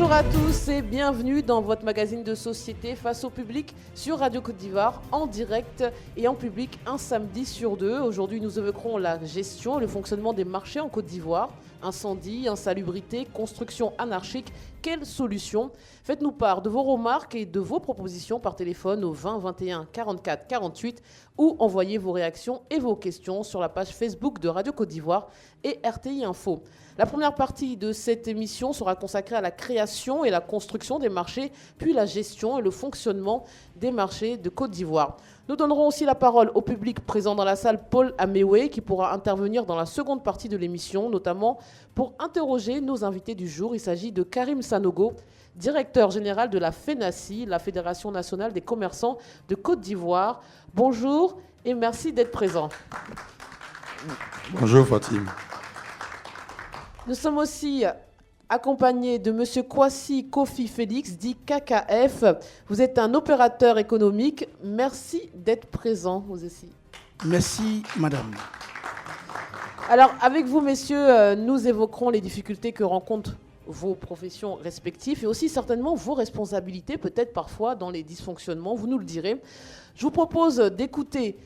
Bonjour à tous et bienvenue dans votre magazine de société face au public sur Radio Côte d'Ivoire en direct et en public un samedi sur deux. Aujourd'hui, nous évoquerons la gestion et le fonctionnement des marchés en Côte d'Ivoire. Incendie, insalubrité, construction anarchique, quelle solution? Faites-nous part de vos remarques et de vos propositions par téléphone au 20 21 44 48 ou envoyez vos réactions et vos questions sur la page Facebook de Radio Côte d'Ivoire et RTI Info. La première partie de cette émission sera consacrée à la création et la construction des marchés, puis la gestion et le fonctionnement des marchés de Côte d'Ivoire. Nous donnerons aussi la parole au public présent dans la salle, Paul Amewe, qui pourra intervenir dans la seconde partie de l'émission, notamment pour interroger nos invités du jour. Il s'agit de Karim Sanogo, directeur général de la FENACI, la Fédération nationale des commerçants de Côte d'Ivoire. Bonjour et merci d'être présent. Bonjour Fatim. Nous sommes aussi accompagné de M. Kwasi Kofi Félix, dit KKF. Vous êtes un opérateur économique. Merci d'être présent, vous aussi. Merci, madame. Alors, avec vous, messieurs, nous évoquerons les difficultés que rencontrent vos professions respectives et aussi certainement vos responsabilités, peut-être parfois dans les dysfonctionnements, vous nous le direz. Je vous propose d'écouter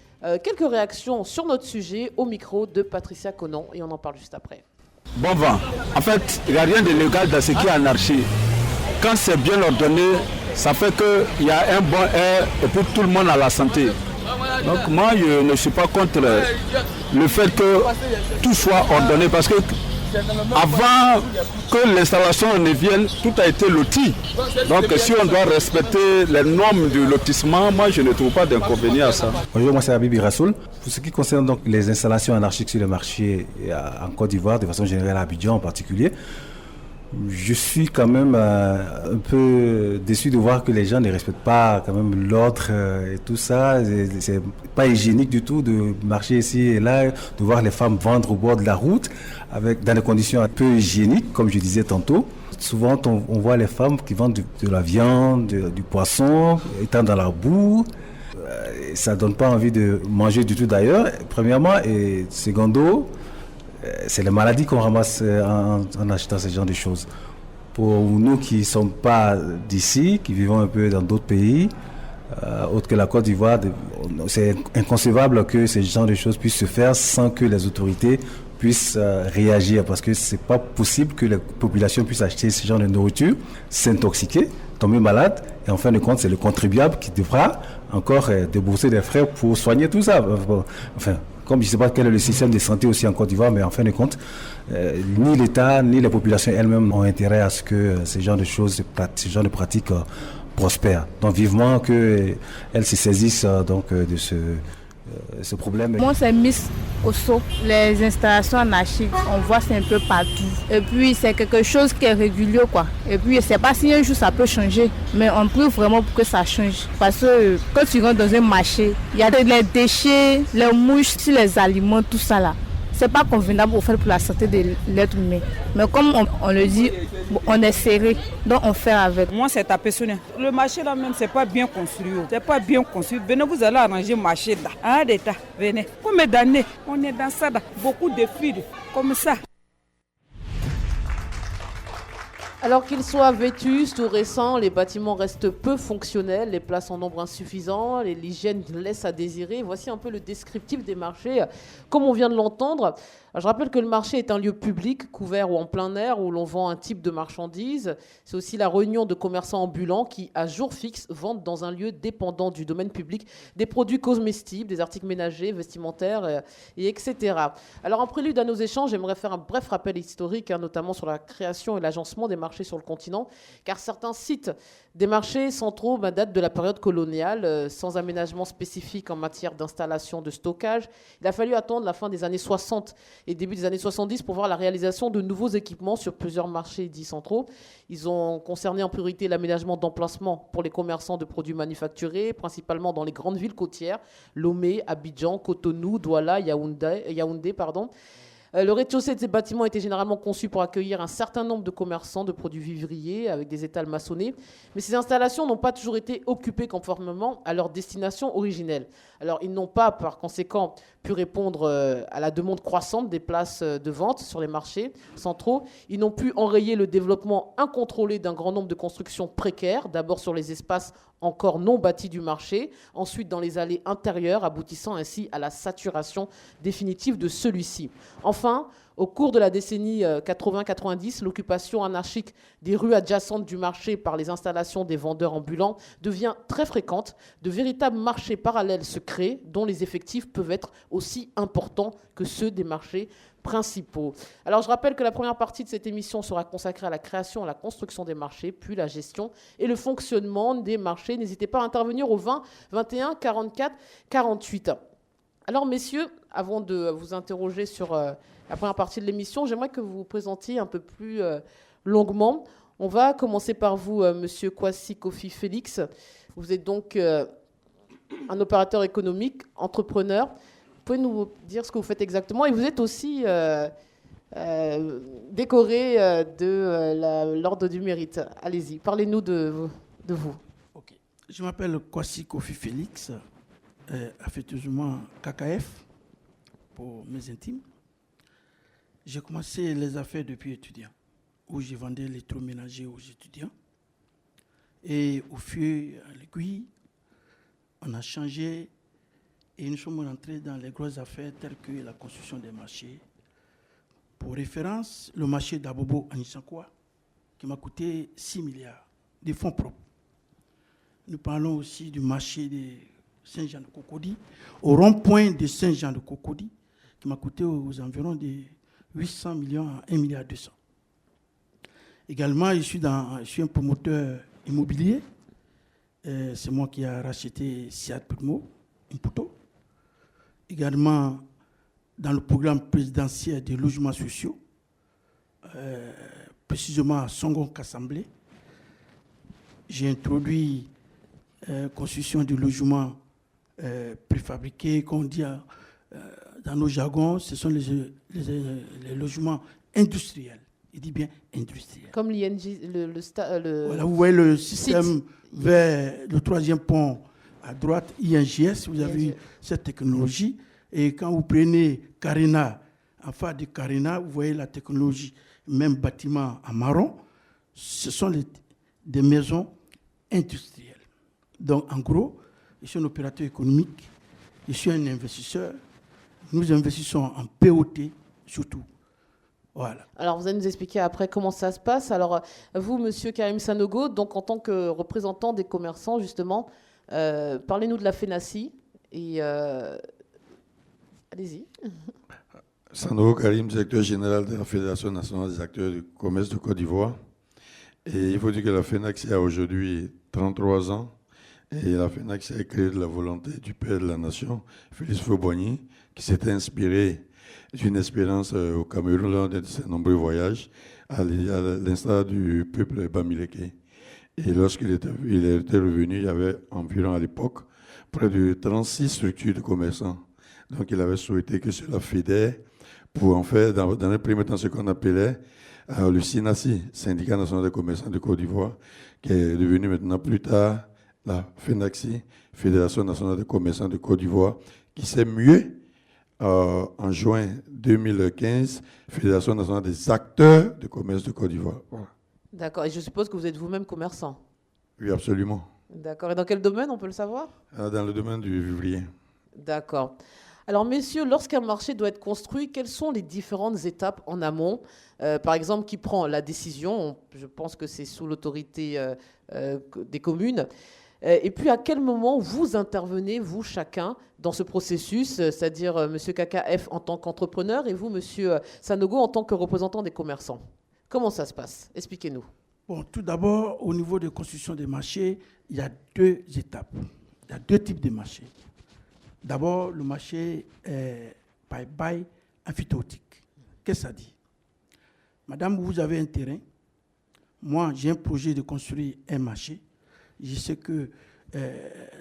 quelques réactions sur notre sujet au micro de Patricia Conan et on en parle juste après. Bon vent. En fait, il n'y a rien de légal dans ce qui est anarchie. Quand c'est bien ordonné, ça fait qu'il y a un bon air et puis tout le monde a la santé. Donc moi, je ne suis pas contre le fait que tout soit ordonné parce que avant que l'installation ne vienne, tout a été loti. Donc si on doit respecter les normes du lotissement, moi je ne trouve pas d'inconvénient à ça. Bonjour, moi c'est Habibi Rassoul. Pour ce qui concerne donc les installations anarchiques sur le marché en Côte d'Ivoire, de façon générale à Abidjan en particulier, je suis quand même un peu déçu de voir que les gens ne respectent pas quand même l'ordre et tout ça. C'est pas hygiénique du tout de marcher ici et là, de voir les femmes vendre au bord de la route dans des conditions un peu hygiéniques, comme je disais tantôt. Souvent, on voit les femmes qui vendent de la viande, du poisson, étant dans la boue. Ça donne pas envie de manger du tout d'ailleurs, premièrement. Et secondo, c'est les maladies qu'on ramasse en achetant ce genre de choses. Pour nous qui ne sommes pas d'ici, qui vivons un peu dans d'autres pays, autres que la Côte d'Ivoire, c'est inconcevable que ce genre de choses puissent se faire sans que les autorités puissent réagir. Parce que ce n'est pas possible que la population puisse acheter ce genre de nourriture, s'intoxiquer, tomber malade, et en fin de compte, c'est le contribuable qui devra encore débourser des frais pour soigner tout ça. Enfin, comme je ne sais pas quel est le système de santé aussi en Côte d'Ivoire, mais en fin de compte, ni l'État, ni les populations elles-mêmes ont intérêt à ce que ce genre de choses, ce genre de pratiques prospèrent. Donc vivement qu'elles se saisissent de ce problème. Moi, c'est Miss Osso. Les installations anarchiques, on voit c'est un peu partout. Et puis, c'est quelque chose qui est régulier, quoi. Et puis, je ne sais pas si un jour ça peut changer, mais on prie vraiment pour que ça change. Parce que quand tu rentres dans un marché, il y a les déchets, les mouches sur les aliments, tout ça là. C'est pas convenable au fait pour la santé de l'être humain. Mais comme on le dit, on est serré, donc on fait avec. Moi, c'est tapé sur le marché là même, c'est pas bien construit. C'est pas bien construit. Venez, vous allez arranger le marché là. Ah, d'État, venez. Combien d'années on est dans ça là? Beaucoup de filles comme ça. Alors qu'ils soient vétustes ou récents, les bâtiments restent peu fonctionnels, les places en nombre insuffisant, l'hygiène laisse à désirer. Voici un peu le descriptif des marchés, comme on vient de l'entendre. Je rappelle que le marché est un lieu public, couvert ou en plein air, où l'on vend un type de marchandises. C'est aussi la réunion de commerçants ambulants qui, à jour fixe, vendent dans un lieu dépendant du domaine public des produits cosmétiques, des articles ménagers, vestimentaires, et etc. Alors, en prélude à nos échanges, j'aimerais faire un bref rappel historique, notamment sur la création et l'agencement des marchés sur le continent, car certains sites des marchés centraux datent de la période coloniale, sans aménagement spécifique en matière d'installation de stockage. Il a fallu attendre la fin des années 60 et début des années 70 pour voir la réalisation de nouveaux équipements sur plusieurs marchés dits centraux. Ils ont concerné en priorité l'aménagement d'emplacements pour les commerçants de produits manufacturés, principalement dans les grandes villes côtières, Lomé, Abidjan, Cotonou, Douala, Yaoundé. Le rez-de-chaussée de ces bâtiments était généralement conçu pour accueillir un certain nombre de commerçants de produits vivriers avec des étals maçonnés. Mais ces installations n'ont pas toujours été occupées conformément à leur destination originelle. Alors, ils n'ont pas, par conséquent, pu répondre à la demande croissante des places de vente sur les marchés centraux. Ils n'ont pu enrayer le développement incontrôlé d'un grand nombre de constructions précaires, d'abord sur les espaces encore non bâtis du marché, ensuite dans les allées intérieures, aboutissant ainsi à la saturation définitive de celui-ci. Enfin, au cours de la décennie 80-90, l'occupation anarchique des rues adjacentes du marché par les installations des vendeurs ambulants devient très fréquente. De véritables marchés parallèles se créent, dont les effectifs peuvent être aussi importants que ceux des marchés principaux. Alors je rappelle que la première partie de cette émission sera consacrée à la création et à la construction des marchés, puis la gestion et le fonctionnement des marchés. N'hésitez pas à intervenir au 20 21 44 48. Alors messieurs, avant de vous interroger sur la première partie de l'émission, j'aimerais que vous vous présentiez un peu plus longuement. On va commencer par vous, monsieur Kwasi Kofi Félix. Vous êtes donc un opérateur économique, entrepreneur. Vous pouvez nous dire ce que vous faites exactement? Et vous êtes aussi décoré de l'Ordre du Mérite. Allez-y, parlez-nous de vous. Ok. Je m'appelle Kwasi Kofi Félix, affectueusement KKF pour mes intimes. J'ai commencé les affaires depuis étudiant, où je vendais l'électroménager aux étudiants. Et au fur et à l'aiguille, on a changé et nous sommes rentrés dans les grosses affaires telles que la construction des marchés. Pour référence, le marché d'Abobo en Issankwa, qui m'a coûté 6 milliards de fonds propres. Nous parlons aussi du marché de Saint-Jean-de-Cocody, au rond-point de Saint-Jean-de-Cocody, qui m'a coûté aux environs de 800 millions à 1,2 milliard. Également, je suis un promoteur immobilier. C'est moi qui ai racheté Siad Pudmo, Imputo. Également, dans le programme présidentiel des logements sociaux, précisément à Songon Kassamblé, j'ai introduit construction de logements préfabriqués, qu'on dit dans nos jargons, ce sont les logements industriels. Il dit bien industriels. Comme l'ING, Voilà, vous voyez le système vers le troisième pont à droite, INGS, vous avez vu cette technologie. Et quand vous prenez Carina, en face de Carina, vous voyez la technologie, même bâtiment en marron, ce sont des maisons industrielles. Donc, en gros, je suis un opérateur économique, je suis un investisseur. Nous investissons en POT surtout. Voilà. Alors, vous allez nous expliquer après comment ça se passe. Alors, vous, monsieur Karim Sanogo, donc en tant que représentant des commerçants, justement, parlez-nous de la FENACI et allez-y. Sanogo Karim, directeur général de la Fédération nationale des acteurs du commerce de Côte d'Ivoire. Et il faut dire que la FENACI a aujourd'hui 33 ans. Et la FENACI a créé de la volonté du père de la nation, Félix Faubogny, qui s'était inspiré d'une expérience au Cameroun lors de ses nombreux voyages, à l'instar du peuple bamileke. Et lorsqu'il était revenu, il y avait environ à l'époque près de 36 structures de commerçants. Donc il avait souhaité que cela fédère pour en faire, dans un premier temps, ce qu'on appelait le SINACI, Syndicat national des commerçants de Côte d'Ivoire, qui est devenu maintenant plus tard la FENACI, Fédération nationale des commerçants de Côte d'Ivoire, qui s'est muée en juin 2015, Fédération nationale des acteurs de commerce de Côte d'Ivoire. Voilà. D'accord. Et je suppose que vous êtes vous-même commerçant. Oui, absolument. D'accord. Et dans quel domaine, on peut le savoir? Dans le domaine du vivrier. D'accord. Alors, messieurs, lorsqu'un marché doit être construit, quelles sont les différentes étapes en amont? Par exemple, qui prend la décision? Je pense que c'est sous l'autorité des communes. Et puis, à quel moment vous intervenez, vous, chacun, dans ce processus, c'est-à-dire M. KKF en tant qu'entrepreneur et vous, M. Sanogo, en tant que représentant des commerçants? Comment ça se passe? Expliquez-nous. Bon, tout d'abord, au niveau de construction des marchés, il y a 2 étapes. Il y a 2 types de marchés. D'abord, le marché est by amphithéotique. Qu'est-ce que ça dit? Madame, vous avez un terrain. Moi, j'ai un projet de construire un marché. Je sais que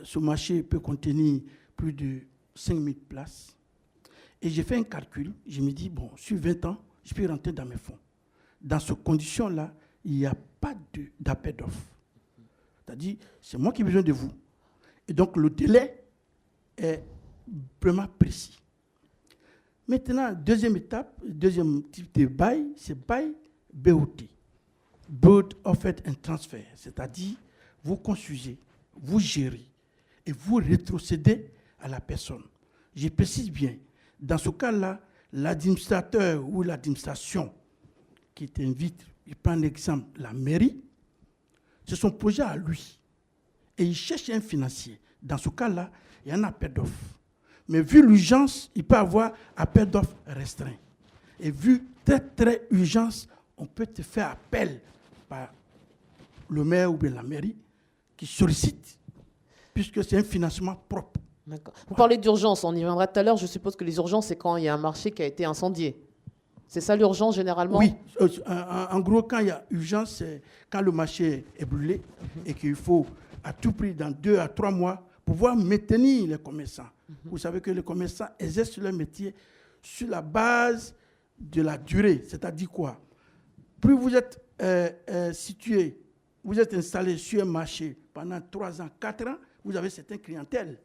ce marché peut contenir plus de 5000 places. Et j'ai fait un calcul. Je me dis, bon, sur 20 ans, je peux rentrer dans mes fonds. Dans ces conditions-là, il n'y a pas d'appel d'offres. C'est-à-dire, c'est moi qui ai besoin de vous. Et donc, le délai est vraiment précis. Maintenant, deuxième étape, deuxième type de bail, c'est bail BOT. Build, Offer and Transfer. C'est-à-dire, vous construisez, vous gérez et vous rétrocédez à la personne. Je précise bien, dans ce cas-là, l'administrateur ou l'administration qui t'invite, il prend l'exemple, la mairie, c'est son projet à lui. Et il cherche un financier. Dans ce cas-là, il y a un appel d'offres. Mais vu l'urgence, il peut avoir appel d'offres restreint. Et vu très urgence, on peut te faire appel par le maire ou bien la mairie qui sollicite, puisque c'est un financement propre. D'accord. Vous parlez d'urgence, on y viendra tout à l'heure. Je suppose que les urgences, c'est quand il y a un marché qui a été incendié. C'est ça l'urgence généralement? Oui, en gros, quand il y a urgence, c'est quand le marché est brûlé et qu'il faut à tout prix, dans 2 à 3 mois, pouvoir maintenir les commerçants. Vous savez que les commerçants exercent leur métier sur la base de la durée. C'est-à-dire quoi? Plus vous êtes situé, vous êtes installé sur un marché pendant 3 ans, 4 ans, vous avez certaines clientèles.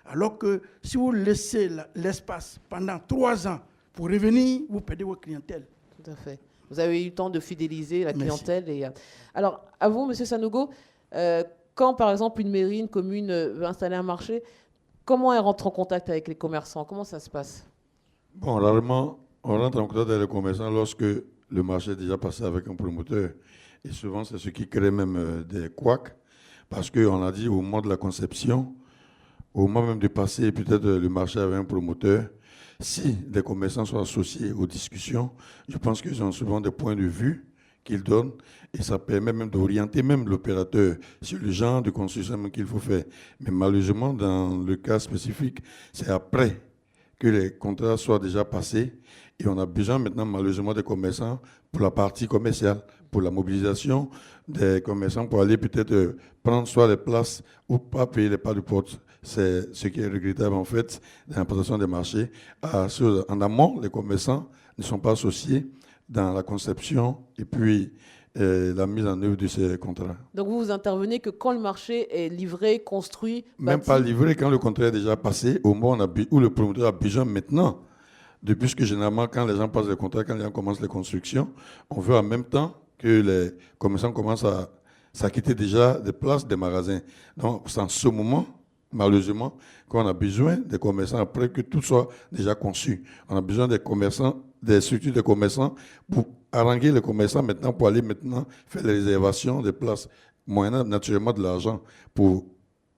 Alors que si vous laissez l'espace pendant 3 ans pour revenir, vous perdez votre clientèle. Tout à fait. Vous avez eu le temps de fidéliser la clientèle. Et, alors, à vous, M. Sanogo, quand, par exemple, une mairie, une commune veut installer un marché, comment elle rentre en contact avec les commerçants? Comment ça se passe? Bon, rarement, on rentre en contact avec les commerçants lorsque le marché est déjà passé avec un promoteur. Et souvent, c'est ce qui crée même des couacs. Parce qu'on a dit au moment de la conception, au moment même de passer peut-être le marché avec un promoteur, si des commerçants sont associés aux discussions, je pense qu'ils ont souvent des points de vue qu'ils donnent et ça permet même d'orienter même l'opérateur sur le genre de construction qu'il faut faire. Mais malheureusement, dans le cas spécifique, c'est après que les contrats soient déjà passés et on a besoin maintenant malheureusement des commerçants pour la partie commerciale, pour la mobilisation des commerçants pour aller peut-être prendre soit les places ou pas payer les pas de porte. C'est ce qui est regrettable en fait dans l'implantation des marchés. En amont, les commerçants ne sont pas associés dans la conception et puis la mise en œuvre de ces contrats. Donc vous intervenez que quand le marché est livré, construit, même bâti. pas livré, quand le contrat est déjà passé, au moment où le promoteur a besoin maintenant, puisque généralement quand les gens passent les contrats, quand les gens commencent les constructions, on veut en même temps que les commerçants commencent à s'acquitter déjà des places des magasins. Donc c'est en ce moment, malheureusement, qu'on a besoin des commerçants après que tout soit déjà conçu. On a besoin des commerçants, des structures de commerçants pour haranguer les commerçants maintenant, pour aller maintenant faire les réservations des places, moyennant naturellement de l'argent pour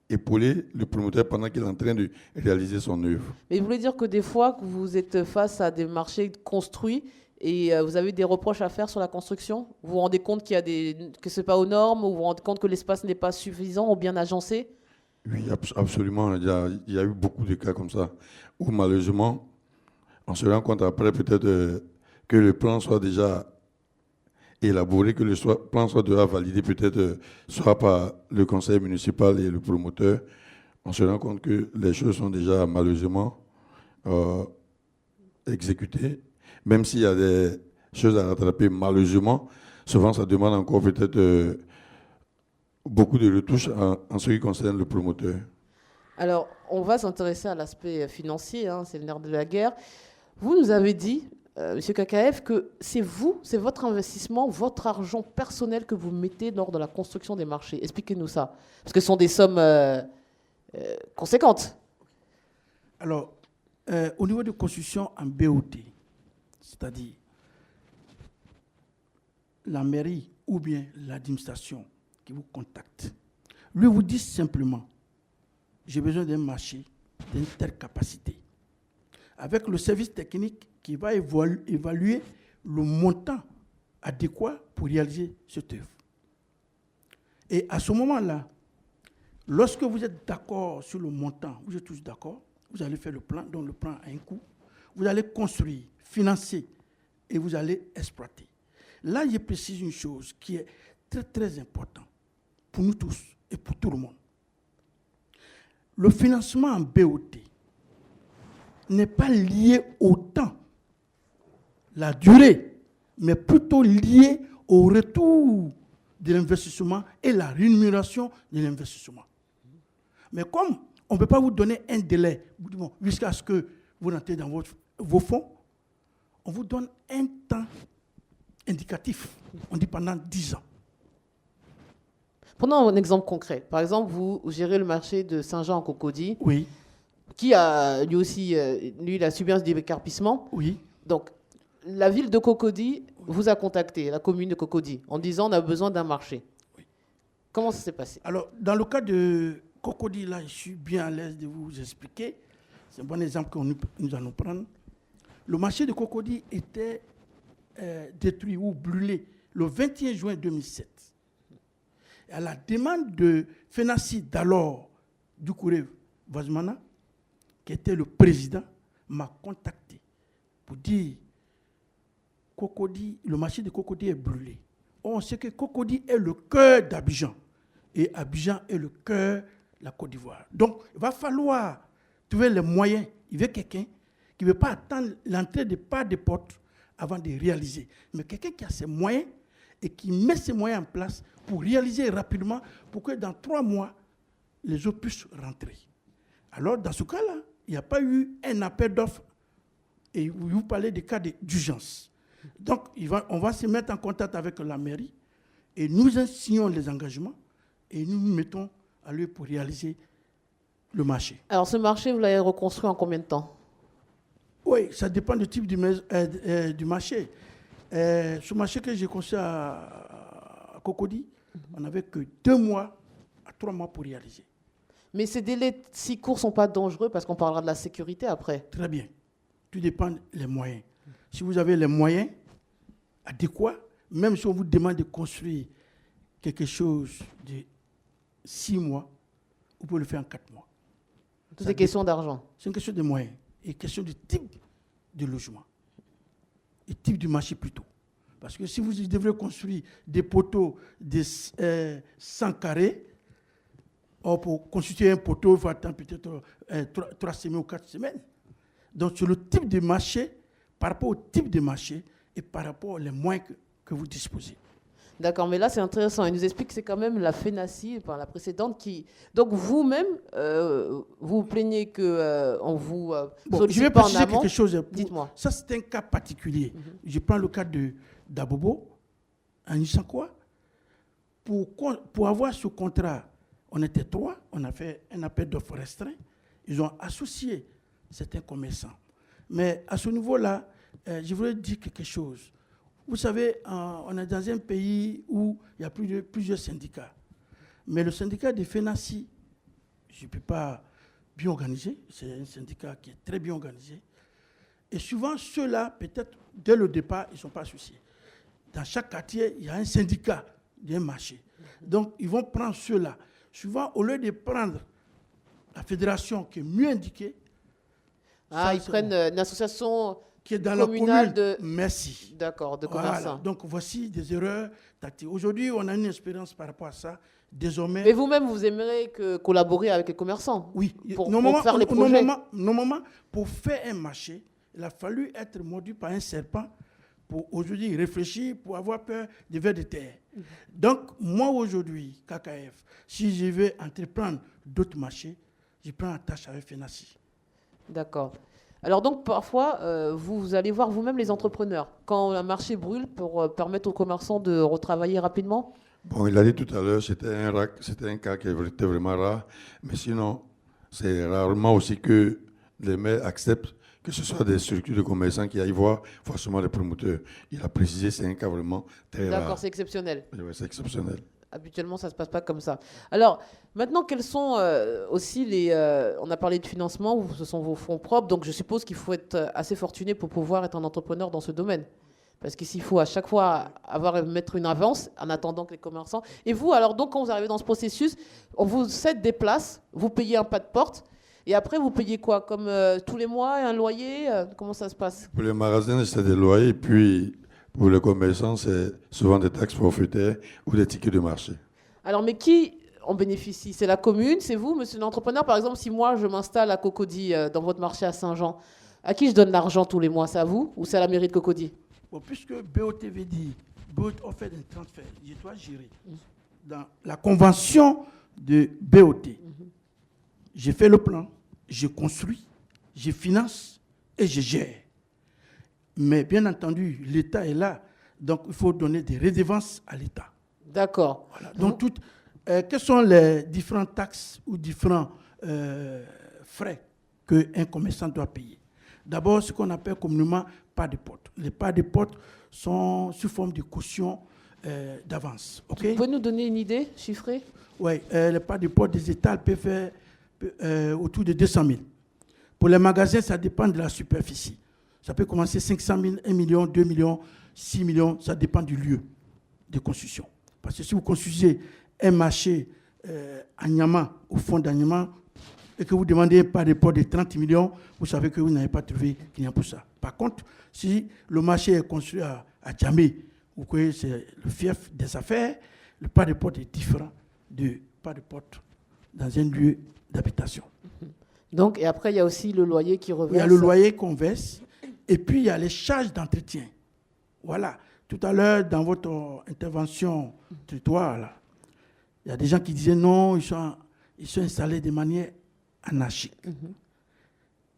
épauler le promoteur pendant qu'il est en train de réaliser son œuvre. Mais vous voulez dire que des fois, que vous êtes face à des marchés construits et vous avez des reproches à faire sur la construction? Vous vous rendez compte que ce n'est pas aux normes, ou vous vous rendez compte que l'espace n'est pas suffisant ou bien agencé? Oui, absolument. Il y a eu beaucoup de cas comme ça, où malheureusement, on se rend compte après peut-être que le plan soit déjà élaboré, que le plan soit déjà validé peut-être soit par le conseil municipal et le promoteur. On se rend compte que les choses sont déjà malheureusement exécutées, même s'il y a des choses à rattraper malheureusement. Souvent, ça demande encore peut-être beaucoup de retouches en ce qui concerne le promoteur. Alors, on va s'intéresser à l'aspect financier, hein, c'est le nerf de la guerre. Vous nous avez dit, M. KKF, que c'est votre investissement, votre argent personnel que vous mettez lors de la construction des marchés. Expliquez-nous ça, parce que ce sont des sommes conséquentes. Alors, au niveau de construction en BOT, c'est-à-dire la mairie ou bien l'administration qui vous contacte, lui vous dit simplement, j'ai besoin d'un marché d'une telle capacité, avec le service technique qui va évaluer le montant adéquat pour réaliser cette œuvre. Et à ce moment-là, lorsque vous êtes d'accord sur le montant, vous êtes tous d'accord, vous allez faire le plan, dont le plan a un coût, vous allez construire, financer et vous allez exploiter. Là, je précise une chose qui est très très importante pour nous tous et pour tout le monde. Le financement en BOT n'est pas lié au temps, la durée, mais plutôt lié au retour de l'investissement et la rémunération de l'investissement. Mais comme on ne peut pas vous donner un délai, jusqu'à ce que vous rentrez dans votre vos fonds, on vous donne un temps indicatif. On dit pendant 10 ans. Prenons un exemple concret. Par exemple, vous gérez le marché de Saint-Jean en Cocody, Oui, qui a lui aussi, il a subi un décarpissement. oui. Donc, la ville de Cocody vous a contacté, la commune de Cocody, en disant on a besoin d'un marché. Comment ça s'est passé? Alors, dans le cas de Cocody, là, je suis bien à l'aise de vous expliquer. C'est un bon exemple que nous allons prendre. Le marché de Cocody était détruit ou brûlé le 21 juin 2007. Et à la demande de Fenassi d'alors, Doucouré Vazmana, qui était le président, m'a contacté pour dire Cocody, le marché de Cocody est brûlé. On sait que Cocody est le cœur d'Abidjan. Et Abidjan est le cœur de la Côte d'Ivoire. Donc, il va falloir trouver les moyens. Il veut quelqu'un qui ne veut pas attendre l'entrée de pas de porte avant de réaliser. Mais quelqu'un qui a ses moyens et qui met ses moyens en place pour réaliser rapidement, pour que dans 3 mois, les eaux puissent rentrer. Alors, dans ce cas-là, il n'y a pas eu un appel d'offres. Et vous parlez des cas d'urgence. Donc, on va se mettre en contact avec la mairie et nous signons les engagements et nous nous mettons à l'œuvre pour réaliser le marché. Alors, ce marché, vous l'avez reconstruit en combien de temps? Oui, ça dépend du type du marché. Ce marché que j'ai construit à Cocody, on n'avait que 2 mois à 3 mois pour réaliser. Mais ces délais si courts ne sont pas dangereux parce qu'on parlera de la sécurité après. Très bien. Tout dépend des moyens. Si vous avez les moyens adéquats, même si on vous demande de construire quelque chose de 6 mois, vous pouvez le faire en 4 mois. Tout est question d'argent. C'est une question de moyens et question de type de logement et type de marché plutôt. Parce que si vous devrez construire des poteaux de 100 carrés, pour constituer un poteau, il faut attendre peut-être 3 semaines ou 4 semaines. Donc, c'est le type de marché, par rapport au type de marché et par rapport aux moyens que vous disposez. D'accord, mais là, c'est intéressant. Il nous explique que c'est quand même la FENACI, la précédente, qui... Donc, vous-même, vous plaignez qu'on vous je vais pas en préciser amont. quelque chose. Dites-moi. Ça, c'est un cas particulier. Je prends le cas d'Abobo, à Nissakoua. Pour avoir ce contrat, on était 3, on a fait un appel d'offres restreint. Ils ont associé certains commerçants. Mais à ce niveau-là, je voudrais dire quelque chose. Vous savez, on est dans un pays où il y a plusieurs syndicats. Mais le syndicat de FENACI, je ne peux pas bien organiser. C'est un syndicat qui est très bien organisé. Et souvent, ceux-là, peut-être, dès le départ, ils ne sont pas associés. Dans chaque quartier, il y a un syndicat d'un marché. Donc, ils vont prendre ceux-là. Souvent, au lieu de prendre la fédération qui est mieux indiquée, ils prennent une association qui est dans la communale commune. Merci. D'accord, de commerçants. Voilà. Donc, voici des erreurs tactiques. Aujourd'hui, on a une expérience par rapport à ça. Désormais... Mais vous-même, vous aimeriez collaborer avec les commerçants? Oui. Pour faire les projets. Normalement, pour faire un marché, il a fallu être mordu par un serpent pour aujourd'hui réfléchir, pour avoir peur des vers de terre. Donc, moi aujourd'hui, KKF, si je veux entreprendre d'autres marchés, je prends la tâche avec FENACI. D'accord. Alors donc, parfois, vous allez voir vous-même les entrepreneurs, quand un marché brûle, pour permettre aux commerçants de retravailler rapidement? Bon, il a dit tout à l'heure, c'était un cas qui était vraiment rare, mais sinon, c'est rarement aussi que les maires acceptent que ce soit des structures de commerçants qui aillent voir forcément les promoteurs. Il a précisé, c'est un cas vraiment très rare. D'accord, c'est exceptionnel. Oui, c'est exceptionnel. Habituellement, ça ne se passe pas comme ça. Alors, maintenant, quels sont aussi les... on a parlé de financement, ce sont vos fonds propres, donc je suppose qu'il faut être assez fortuné pour pouvoir être un entrepreneur dans ce domaine. Parce qu'ici, il faut à chaque fois mettre une avance en attendant que les commerçants... Et vous, alors, donc, quand vous arrivez dans ce processus, on vous cède des places, vous payez un pas de porte, et après, vous payez quoi? Comme tous les mois, un loyer? Comment ça se passe? Pour les magasins, c'est des loyers, puis pour les commerçants, c'est souvent des taxes forfaitaires ou des tickets de marché. Alors, mais qui en bénéficie? C'est la commune? C'est vous, monsieur l'entrepreneur? Par exemple, si moi, je m'installe à Cocody, dans votre marché à Saint-Jean, à qui je donne l'argent tous les mois? C'est à vous ou c'est à la mairie de Cocody? Bon, puisque BOTV dit, BOT offre un transfert, je dois gérer. Dans la convention de BOT, j'ai fait le plan, je construis, je finance et je gère. Mais bien entendu, l'État est là. Donc, il faut donner des redevances à l'État. D'accord. Voilà. Donc, quelles sont les différentes taxes ou différents frais qu'un commerçant doit payer? D'abord, ce qu'on appelle communément pas de porte. Les pas de porte sont sous forme de caution d'avance. Okay? Vous pouvez nous donner une idée chiffrée? Oui, les pas de porte des étals peuvent faire autour de 200 000. Pour les magasins, ça dépend de la superficie. Ça peut commencer 500 000, 1 million, 2 millions, 6 millions, ça dépend du lieu de construction. Parce que si vous construisez un marché à Niama, au fond d'Anyama, et que vous demandez pas de port de 30 millions, vous savez que vous n'avez pas trouvé client pour ça. Par contre, si le marché est construit à Djamé, vous voyez, c'est le fief des affaires, le pas de porte est différent du pas de porte dans un lieu d'habitation. Donc, et après, il y a aussi le loyer qui reverse. Il y a le loyer qu'on verse, et puis il y a les charges d'entretien. Voilà. Tout à l'heure, dans votre intervention territoire, là, il y a des gens qui disaient non, ils sont installés de manière anarchique.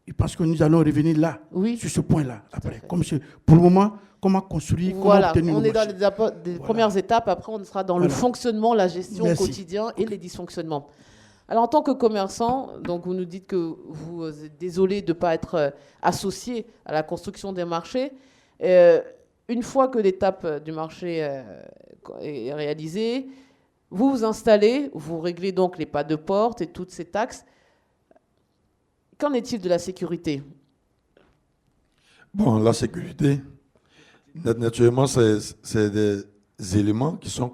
Ils pensent que nous allons revenir là, sur ce point-là, après. Comme pour le moment, comment construire, comment obtenir on est dans les premières étapes, après on sera dans le fonctionnement, la gestion au quotidien et les dysfonctionnements. Alors en tant que commerçant, donc vous nous dites que vous êtes désolé de ne pas être associé à la construction des marchés. Une fois que l'étape du marché est réalisée, vous vous installez, vous réglez donc les pas de porte et toutes ces taxes. Qu'en est-il de la sécurité? Bon, la sécurité, naturellement, c'est des éléments qui sont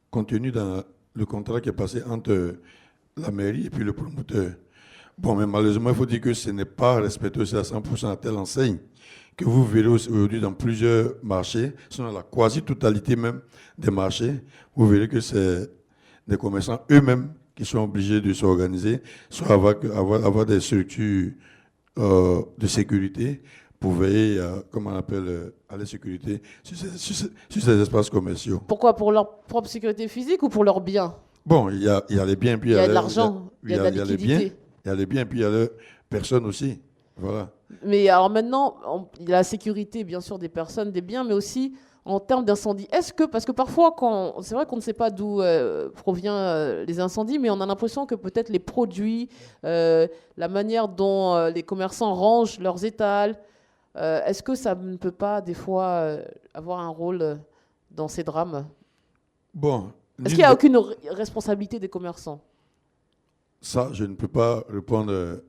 contenus dans le contrat qui est passé entre la mairie et puis le promoteur. Bon, mais malheureusement, il faut dire que ce n'est pas respecté aussi à 100% à telle enseigne que vous verrez aujourd'hui dans plusieurs marchés, sinon la quasi-totalité même des marchés, vous verrez que c'est des commerçants eux-mêmes qui sont obligés de s'organiser, soit avoir des structures de sécurité pour veiller, comme on appelle, à la sécurité sur ces espaces commerciaux. Pourquoi? Pour leur propre sécurité physique ou pour leurs biens? Bon, il y a les biens, puis il y a de l'argent, il y a de la liquidité. Il y a les biens, puis il y a les personnes aussi. Voilà. Mais alors maintenant, il y a la sécurité, bien sûr, des personnes, des biens, mais aussi en termes d'incendie. Est-ce que, parce que parfois, c'est vrai qu'on ne sait pas d'où proviennent les incendies, mais on a l'impression que peut-être les produits, la manière dont les commerçants rangent leurs étals, est-ce que ça ne peut pas, des fois, avoir un rôle dans ces drames? Bon. Est-ce qu'il n'y a aucune responsabilité des commerçants? Ça, je ne peux pas répondre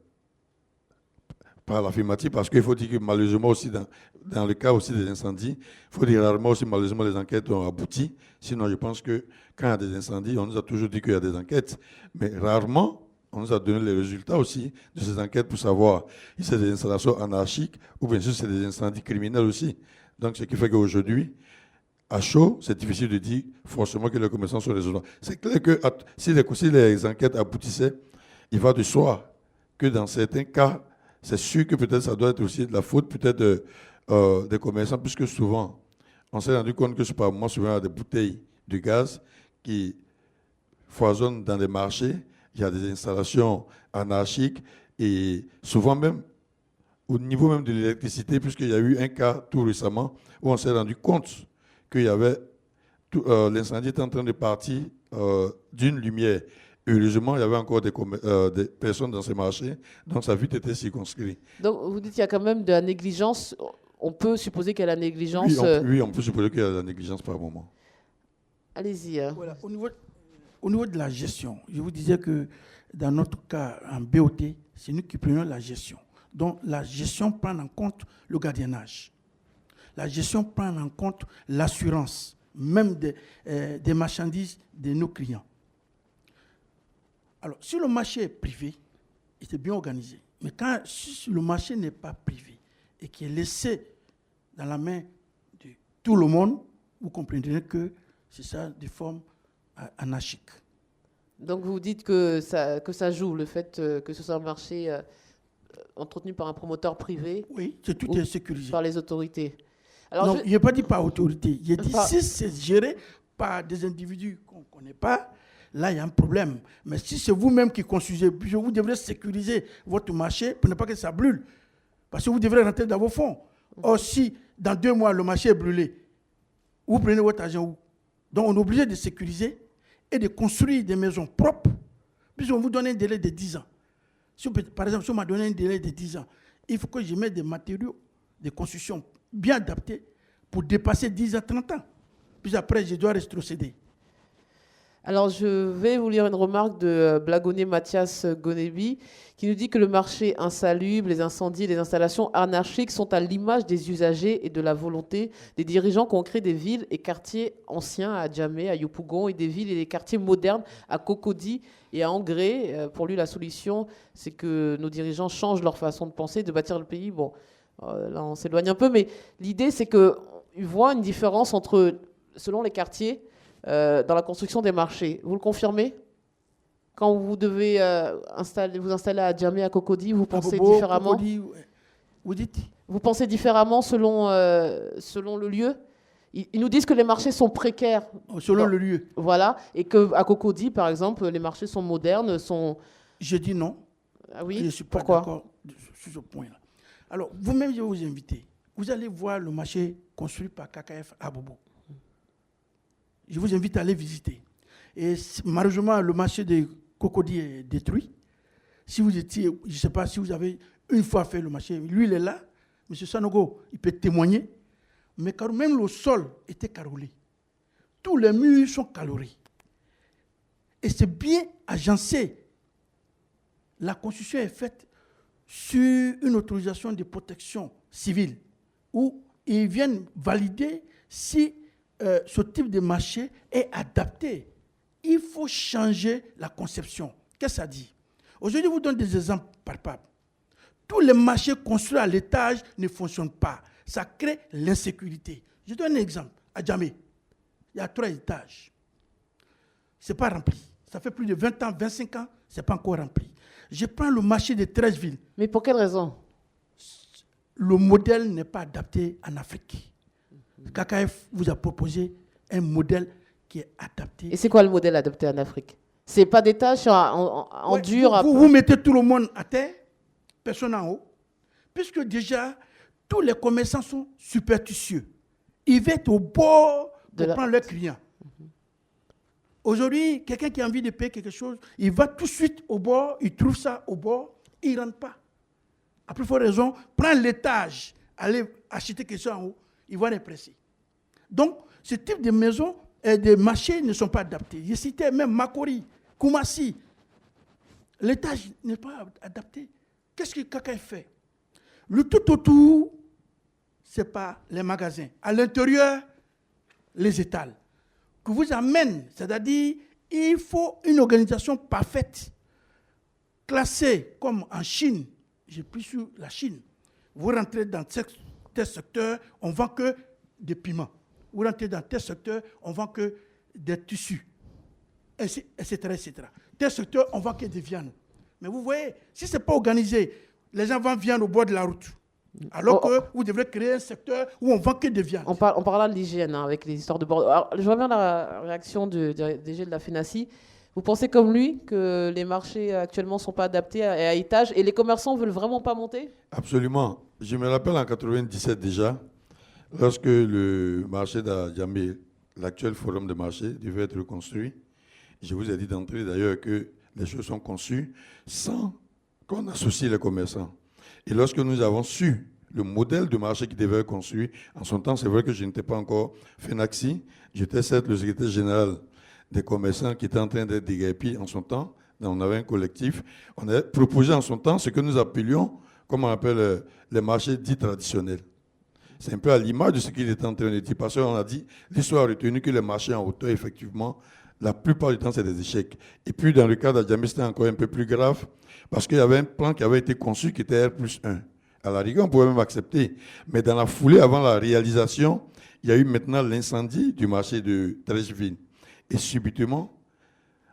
par l'affirmative, parce qu'il faut dire que malheureusement aussi, dans le cas aussi des incendies, il faut dire rarement aussi malheureusement les enquêtes ont abouti. Sinon, je pense que quand il y a des incendies, on nous a toujours dit qu'il y a des enquêtes, mais rarement on nous a donné les résultats aussi de ces enquêtes pour savoir si c'est des installations anarchiques ou bien si c'est des incendies criminels aussi. Donc, ce qui fait qu'aujourd'hui, à chaud, c'est difficile de dire forcément que les commerçants sont raisonnables. C'est clair que si les enquêtes aboutissaient, il va de soi que dans certains cas, c'est sûr que peut-être ça doit être aussi de la faute peut-être des commerçants, puisque souvent, on s'est rendu compte que ce par moment, souvent, il y a des bouteilles de gaz qui foisonnent dans les marchés, il y a des installations anarchiques, et souvent même, au niveau même de l'électricité, puisqu'il y a eu un cas tout récemment, où on s'est rendu compte qu'il y avait, l'incendie était en train de partir d'une lumière. Heureusement, il y avait encore des personnes dans ces marchés, donc ça a vite été circonscrit. Donc, vous dites qu'il y a quand même de la négligence. On peut supposer qu'il y a la négligence. Oui, on peut supposer qu'il y a de la négligence par moment. Allez-y. Voilà. Au niveau de la gestion, je vous disais que dans notre cas, en BOT, c'est nous qui prenons la gestion. Donc, la gestion prend en compte le gardiennage. La gestion prend en compte l'assurance, même des marchandises de nos clients. Alors, si le marché est privé, il est bien organisé. Mais si le marché n'est pas privé et qui est laissé dans la main de tout le monde, vous comprendrez que c'est ça de forme anarchique. Donc vous dites que ça joue, le fait que ce soit un marché entretenu par un promoteur privé. Oui, tout est sécurisé. Par les autorités. Alors non, je n'ai pas dit par autorité. J'ai dit si c'est géré par des individus qu'on ne connaît pas, là, il y a un problème. Mais si c'est vous-même qui construisez, vous devrez sécuriser votre marché pour ne pas que ça brûle. Parce que vous devrez rentrer dans vos fonds. Or, si dans 2 mois, le marché est brûlé, vous prenez votre argent où? Donc, on est obligé de sécuriser et de construire des maisons propres, puisqu'on vous donne un délai de 10 ans. Par exemple, si on m'a donné un délai de 10 ans, il faut que je mette des matériaux de construction bien adaptés pour dépasser 10 à 30 ans. Puis après, je dois rétrocéder. Alors, je vais vous lire une remarque de Blagonnet Mathias Gonebi qui nous dit que le marché insalubre, les incendies et les installations anarchiques sont à l'image des usagers et de la volonté des dirigeants qui ont créé des villes et quartiers anciens à Djamé, à Yopougon, et des villes et des quartiers modernes à Cocody et à Angré. Pour lui, la solution, c'est que nos dirigeants changent leur façon de penser, de bâtir le pays. Bon, là, on s'éloigne un peu, mais l'idée, c'est qu'ils voient une différence selon les quartiers, dans la construction des marchés. Vous le confirmez? Quand vous devez vous installer à Djamé, à Cocody, vous pensez différemment? Cocody, vous dites? Vous pensez différemment selon le lieu? Ils nous disent que les marchés sont précaires. Selon le lieu. Voilà. Et qu'à Cocody, par exemple, les marchés sont modernes, Je dis non. Ah oui? Je ne suis pas d'accord sur ce point-là. Alors, vous-même, je vais vous inviter. Vous allez voir le marché construit par KKF à Bobo. Je vous invite à aller visiter. Et malheureusement, le marché de Cocody est détruit. Si vous étiez, je ne sais pas si vous avez une fois fait le marché, lui, il est là. M. Sanogo, il peut témoigner. Mais même le sol était carrelé. Tous les murs sont calorés. Et c'est bien agencé. La construction est faite sur une autorisation de protection civile où ils viennent valider si ce type de marché est adapté. Il faut changer la conception. Qu'est-ce que ça dit? Aujourd'hui, je vous donne des exemples palpables. Tous les marchés construits à l'étage ne fonctionnent pas. Ça crée l'insécurité. Je donne un exemple. À Djamé, il y a 3 étages. Ce n'est pas rempli. Ça fait plus de 20 ans, 25 ans, ce n'est pas encore rempli. Je prends le marché de 13 villes. Mais pour quelle raison? Le modèle n'est pas adapté en Afrique. KKF vous a proposé un modèle qui est adapté. Et c'est quoi le modèle adapté en Afrique? C'est pas d'étage en dur. Vous mettez tout le monde à terre, personne en haut, puisque déjà, tous les commerçants sont superstitieux. Ils vont être au bord pour prendre leurs clients. Aujourd'hui, quelqu'un qui a envie de payer quelque chose, il va tout de suite au bord, il trouve ça au bord, il ne rentre pas. À plus forte raison, prendre l'étage, aller acheter quelque chose en haut, il va les presser. Donc, ce type de maisons et de marchés ne sont pas adaptés. Je citais même Makori, Koumassi. L'étage n'est pas adapté. Qu'est-ce que KKF fait? Le tout autour, ce n'est pas les magasins. À l'intérieur, les étals. Que vous amène, c'est-à-dire, il faut une organisation parfaite, classée comme en Chine. J'ai pris sur la Chine. Vous rentrez dans tel secteur, on vend que des piments. Vous rentrez dans tel secteur, on vend que des tissus, etc., etc. Tel secteur, on vend que des viandes. Mais vous voyez, si ce n'est pas organisé, les gens vendent viande au bord de la route. Alors que vous devrez créer un secteur où on vend que des viandes. On parle là de l'hygiène avec les histoires de bord. Alors, je reviens à la réaction du DG de la FENACI. Vous pensez comme lui que les marchés actuellement ne sont pas adaptés à étage et les commerçants ne veulent vraiment pas monter? Absolument. Je me rappelle en 1997 déjà, lorsque le marché d'Adjamé, l'actuel forum de marché, devait être reconstruit. Je vous ai dit d'entrée d'ailleurs que les choses sont conçues sans qu'on associe les commerçants. Et lorsque nous avons su le modèle de marché qui devait être construit, en son temps, c'est vrai que je n'étais pas encore FENACI, j'étais certes le secrétaire général des commerçants qui étaient en train d'être déguerpis en son temps. On avait un collectif. On a proposé en son temps ce que nous appelions, comme on appelle les marchés dits traditionnels. C'est un peu à l'image de ce qu'il était en train de dire, parce qu'on a dit, l'histoire a retenu que les marchés en hauteur, effectivement, la plupart du temps, c'est des échecs. Et puis, dans le cas d'Adjamé, c'était encore un peu plus grave, parce qu'il y avait un plan qui avait été conçu qui était R+1. À la rigueur, on pouvait même accepter. Mais dans la foulée, avant la réalisation, il y a eu maintenant l'incendie du marché de Trècheville. Et subitement,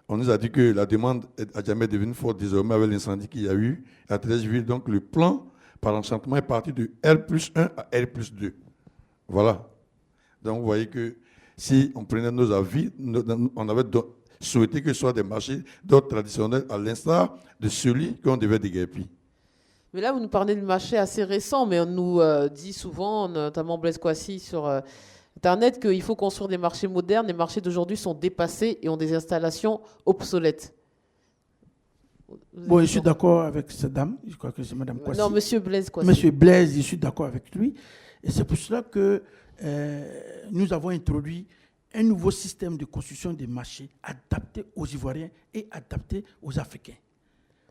on nous a dit que la demande à Djamé devenue forte désormais avec l'incendie qu'il y a eu à Trècheville. Donc, le plan, par enchantement, est parti de R+1 à R+2. Voilà. Donc, vous voyez que si on prenait nos avis, on avait souhaité que ce soit des marchés d'ordre traditionnel à l'instar de celui qu'on devait déguerpir. Mais là, vous nous parlez de marché assez récent, mais on nous dit souvent, notamment Blaise Kouassi sur Internet, qu'il faut construire des marchés modernes. Les marchés d'aujourd'hui sont dépassés et ont des installations obsolètes. Bon, je suis d'accord avec cette dame. Je crois que c'est Mme Kouassi. Non, Monsieur Blaise Kouassi. Monsieur Blaise, je suis d'accord avec lui. Et c'est pour cela que nous avons introduit un nouveau système de construction des marchés adapté aux Ivoiriens et adapté aux Africains.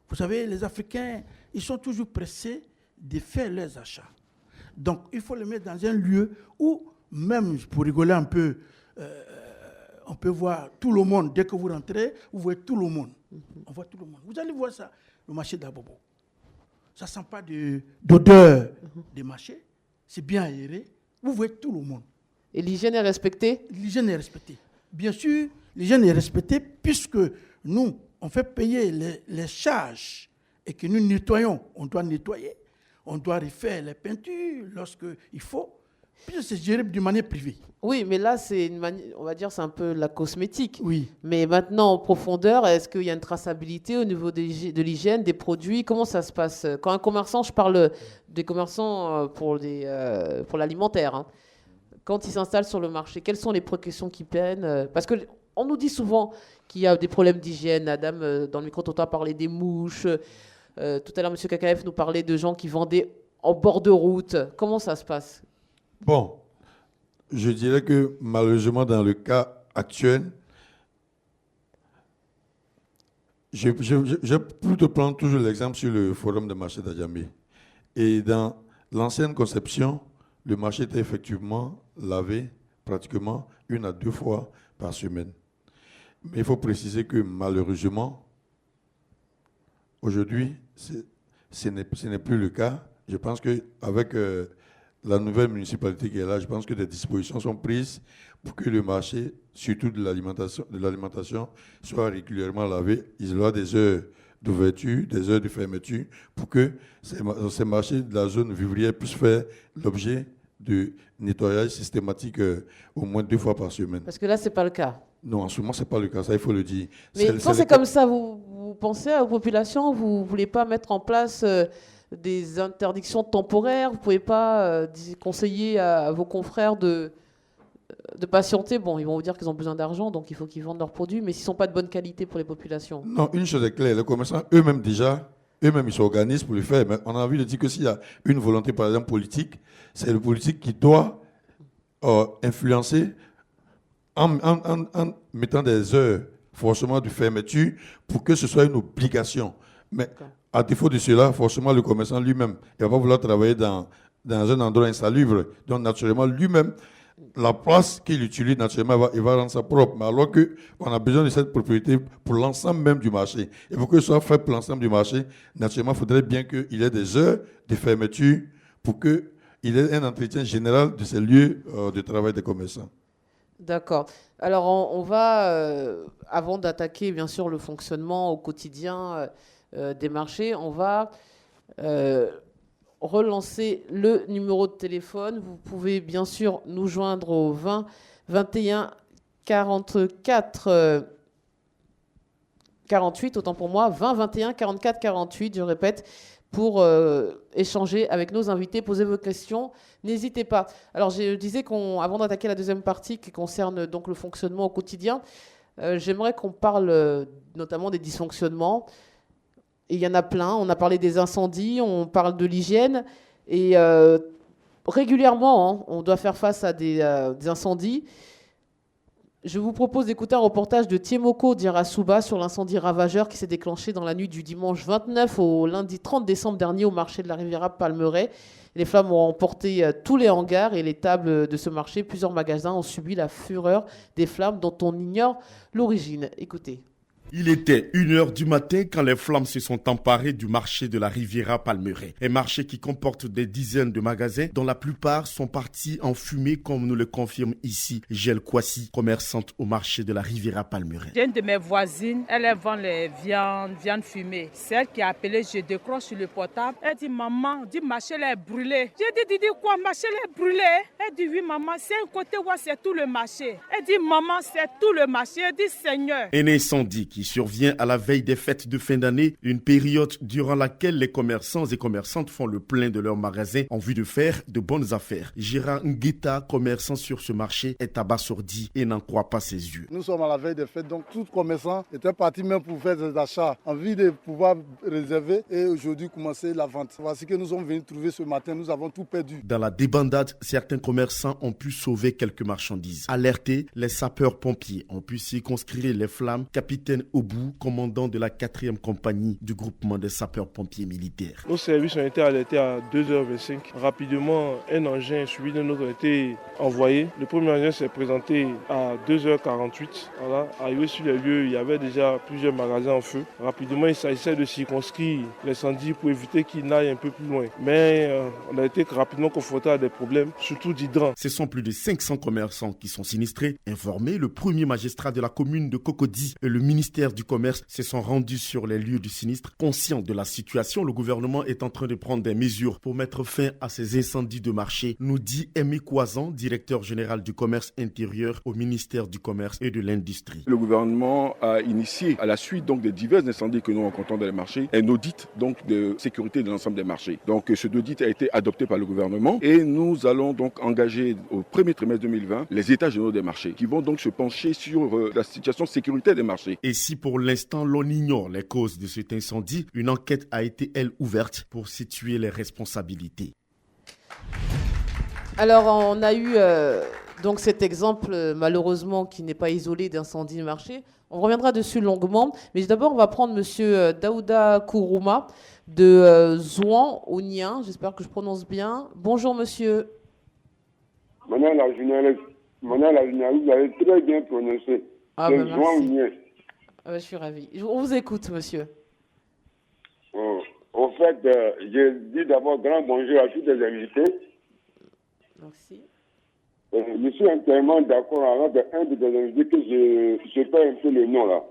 Vous savez, les Africains, ils sont toujours pressés de faire leurs achats. Donc, il faut les mettre dans un lieu où, même pour rigoler un peu, on peut voir tout le monde. Dès que vous rentrez, vous voyez tout le monde. On voit tout le monde. Vous allez voir ça, le marché d'Abobo. Ça ne sent pas d'odeur des marchés. C'est bien aéré. Vous voyez tout le monde. Et l'hygiène est respectée? L'hygiène est respectée. Bien sûr, l'hygiène est respectée puisque nous, on fait payer les charges et que nous nettoyons. On doit nettoyer. On doit refaire les peintures lorsqu'il faut. Puis c'est géré d'une manière privée. Oui, mais là, on va dire c'est un peu la cosmétique. Oui. Mais maintenant, en profondeur, est-ce qu'il y a une traçabilité au niveau de l'hygiène, des produits? Comment ça se passe? Quand un commerçant, je parle des commerçants pour l'alimentaire, hein. Quand ils s'installent sur le marché, quelles sont les précautions qu'ils prennent? Parce qu'on nous dit souvent qu'il y a des problèmes d'hygiène. Adam, dans le micro-trottoir, parlait des mouches. Tout à l'heure, M. KKF nous parlait de gens qui vendaient en bord de route. Comment ça se passe? Bon, je dirais que malheureusement, dans le cas actuel, je plutôt prendre toujours l'exemple sur le forum de marché d'Adjamé. Et dans l'ancienne conception, le marché était effectivement lavé pratiquement 1 à 2 fois par semaine. Mais il faut préciser que malheureusement, aujourd'hui, ce n'est plus le cas. Je pense qu'avec la nouvelle municipalité qui est là, je pense que des dispositions sont prises pour que le marché, surtout de l'alimentation, soit régulièrement lavé. Il y aura des heures d'ouverture, des heures de fermeture, pour que ces marchés de la zone vivrière puissent faire l'objet de nettoyage systématique au moins 2 fois par semaine. Parce que là, ce n'est pas le cas. Non, en ce moment, ce n'est pas le cas, ça il faut le dire. Mais quand c'est comme ça, vous pensez aux populations, vous ne voulez pas mettre en place des interdictions temporaires, vous ne pouvez pas conseiller à vos confrères de patienter. Bon, ils vont vous dire qu'ils ont besoin d'argent, donc il faut qu'ils vendent leurs produits, mais s'ils ne sont pas de bonne qualité pour les populations. Non, une chose est claire, les commerçants eux-mêmes ils s'organisent pour le faire, mais on a envie de dire que s'il y a une volonté, par exemple, politique, c'est le politique qui doit influencer en mettant des heures forcément de fermeture pour que ce soit une obligation. Mais à défaut de cela, forcément, le commerçant lui-même, il ne va pas vouloir travailler dans un endroit insalubre. Donc, naturellement, lui-même, la place qu'il utilise, naturellement, il va rendre ça propre. Mais alors qu'on a besoin de cette propriété pour l'ensemble même du marché. Et pour que ce soit fait pour l'ensemble du marché, naturellement, il faudrait bien qu'il ait des heures de fermeture pour qu'il ait un entretien général de ces lieux de travail des commerçants. D'accord. Alors, on va, avant d'attaquer, bien sûr, le fonctionnement au quotidien des marchés, on va relancer le numéro de téléphone. Vous pouvez bien sûr nous joindre au 20 21 44 48, autant pour moi, 20 21 44 48, je répète, pour échanger avec nos invités, poser vos questions. N'hésitez pas. Alors, je disais qu'avant d'attaquer la deuxième partie qui concerne donc le fonctionnement au quotidien, j'aimerais qu'on parle notamment des dysfonctionnements. Et il y en a plein. On a parlé des incendies, on parle de l'hygiène. Et régulièrement, on doit faire face à des incendies. Je vous propose d'écouter un reportage de Tiemoko Dirasuba sur l'incendie ravageur qui s'est déclenché dans la nuit du dimanche 29 au lundi 30 décembre dernier au marché de la Riviera Palmeraie. Les flammes ont emporté tous les hangars et les tables de ce marché. Plusieurs magasins ont subi la fureur des flammes dont on ignore l'origine. Écoutez. Il était 1h du matin quand les flammes se sont emparées du marché de la Riviera Palmeraie. Un marché qui comporte des dizaines de magasins dont la plupart sont partis en fumée comme nous le confirme ici Gel Kouassi, commerçante au marché de la Riviera Palmeraie. J'ai une de mes voisines, elle vend les viandes fumées. C'est elle qui a appelé, je décroche sur le portable. Elle dit maman, le marché là est brûlé. J'ai dit quoi, le marché là est brûlé? Elle dit oui maman, c'est un côté où c'est tout le marché. Elle dit maman, c'est tout le marché. Elle dit Seigneur. Un incendie qui survient à la veille des fêtes de fin d'année, une période durant laquelle les commerçants et commerçantes font le plein de leurs magasins en vue de faire de bonnes affaires. Gérard Ngueta, commerçant sur ce marché, est abasourdi et n'en croit pas ses yeux. Nous sommes à la veille des fêtes, donc tout commerçant était parti même pour faire des achats, envie de pouvoir réserver et aujourd'hui commencer la vente. Voici que nous sommes venus trouver ce matin, nous avons tout perdu. Dans la débandade, certains commerçants ont pu sauver quelques marchandises. Alertés, les sapeurs-pompiers ont pu circonscrire les flammes. Capitaine Obou, commandant de la 4e compagnie du groupement des sapeurs-pompiers militaires. Nos services ont été alertés à 2h25. Rapidement, un engin suivi d'un autre a été envoyé. Le premier engin s'est présenté à 2h48. Voilà. Arrivé sur les lieux, il y avait déjà plusieurs magasins en feu. Rapidement, il s'agissait de circonscrire l'incendie pour éviter qu'il n'aille un peu plus loin. Mais on a été rapidement confronté à des problèmes, surtout d'hydrant. Ce sont plus de 500 commerçants qui sont sinistrés. Informés, le premier magistrat de la commune de Cocody et le ministère du Commerce se sont rendus sur les lieux du sinistre. Conscient de la situation, le gouvernement est en train de prendre des mesures pour mettre fin à ces incendies de marché, nous dit Aimé Coisan, directeur général du commerce intérieur au ministère du Commerce et de l'Industrie. Le gouvernement a initié, à la suite donc des divers incendies que nous rencontrons dans les marchés, un audit donc de sécurité de l'ensemble des marchés. Donc ce audit a été adopté par le gouvernement et nous allons donc engager au premier trimestre 2020 les états généraux des marchés qui vont donc se pencher sur la situation sécuritaire des marchés. Et si pour l'instant l'on ignore les causes de cet incendie, une enquête a été elle ouverte pour situer les responsabilités. Alors on a eu donc cet exemple malheureusement qui n'est pas isolé d'incendie de marché. On reviendra dessus longuement, mais d'abord on va prendre monsieur Daouda Kourouma de Zouan au Nien. J'espère que je prononce bien. Bonjour monsieur. Madame la journaliste, vous avez très bien prononcé. Ah ben merci. Je suis ravi. On vous écoute, monsieur. Au fait, je dis d'abord grand bonjour à tous les invités. Merci. Je suis entièrement d'accord avec un de tes invités que je perds un peu le nom là.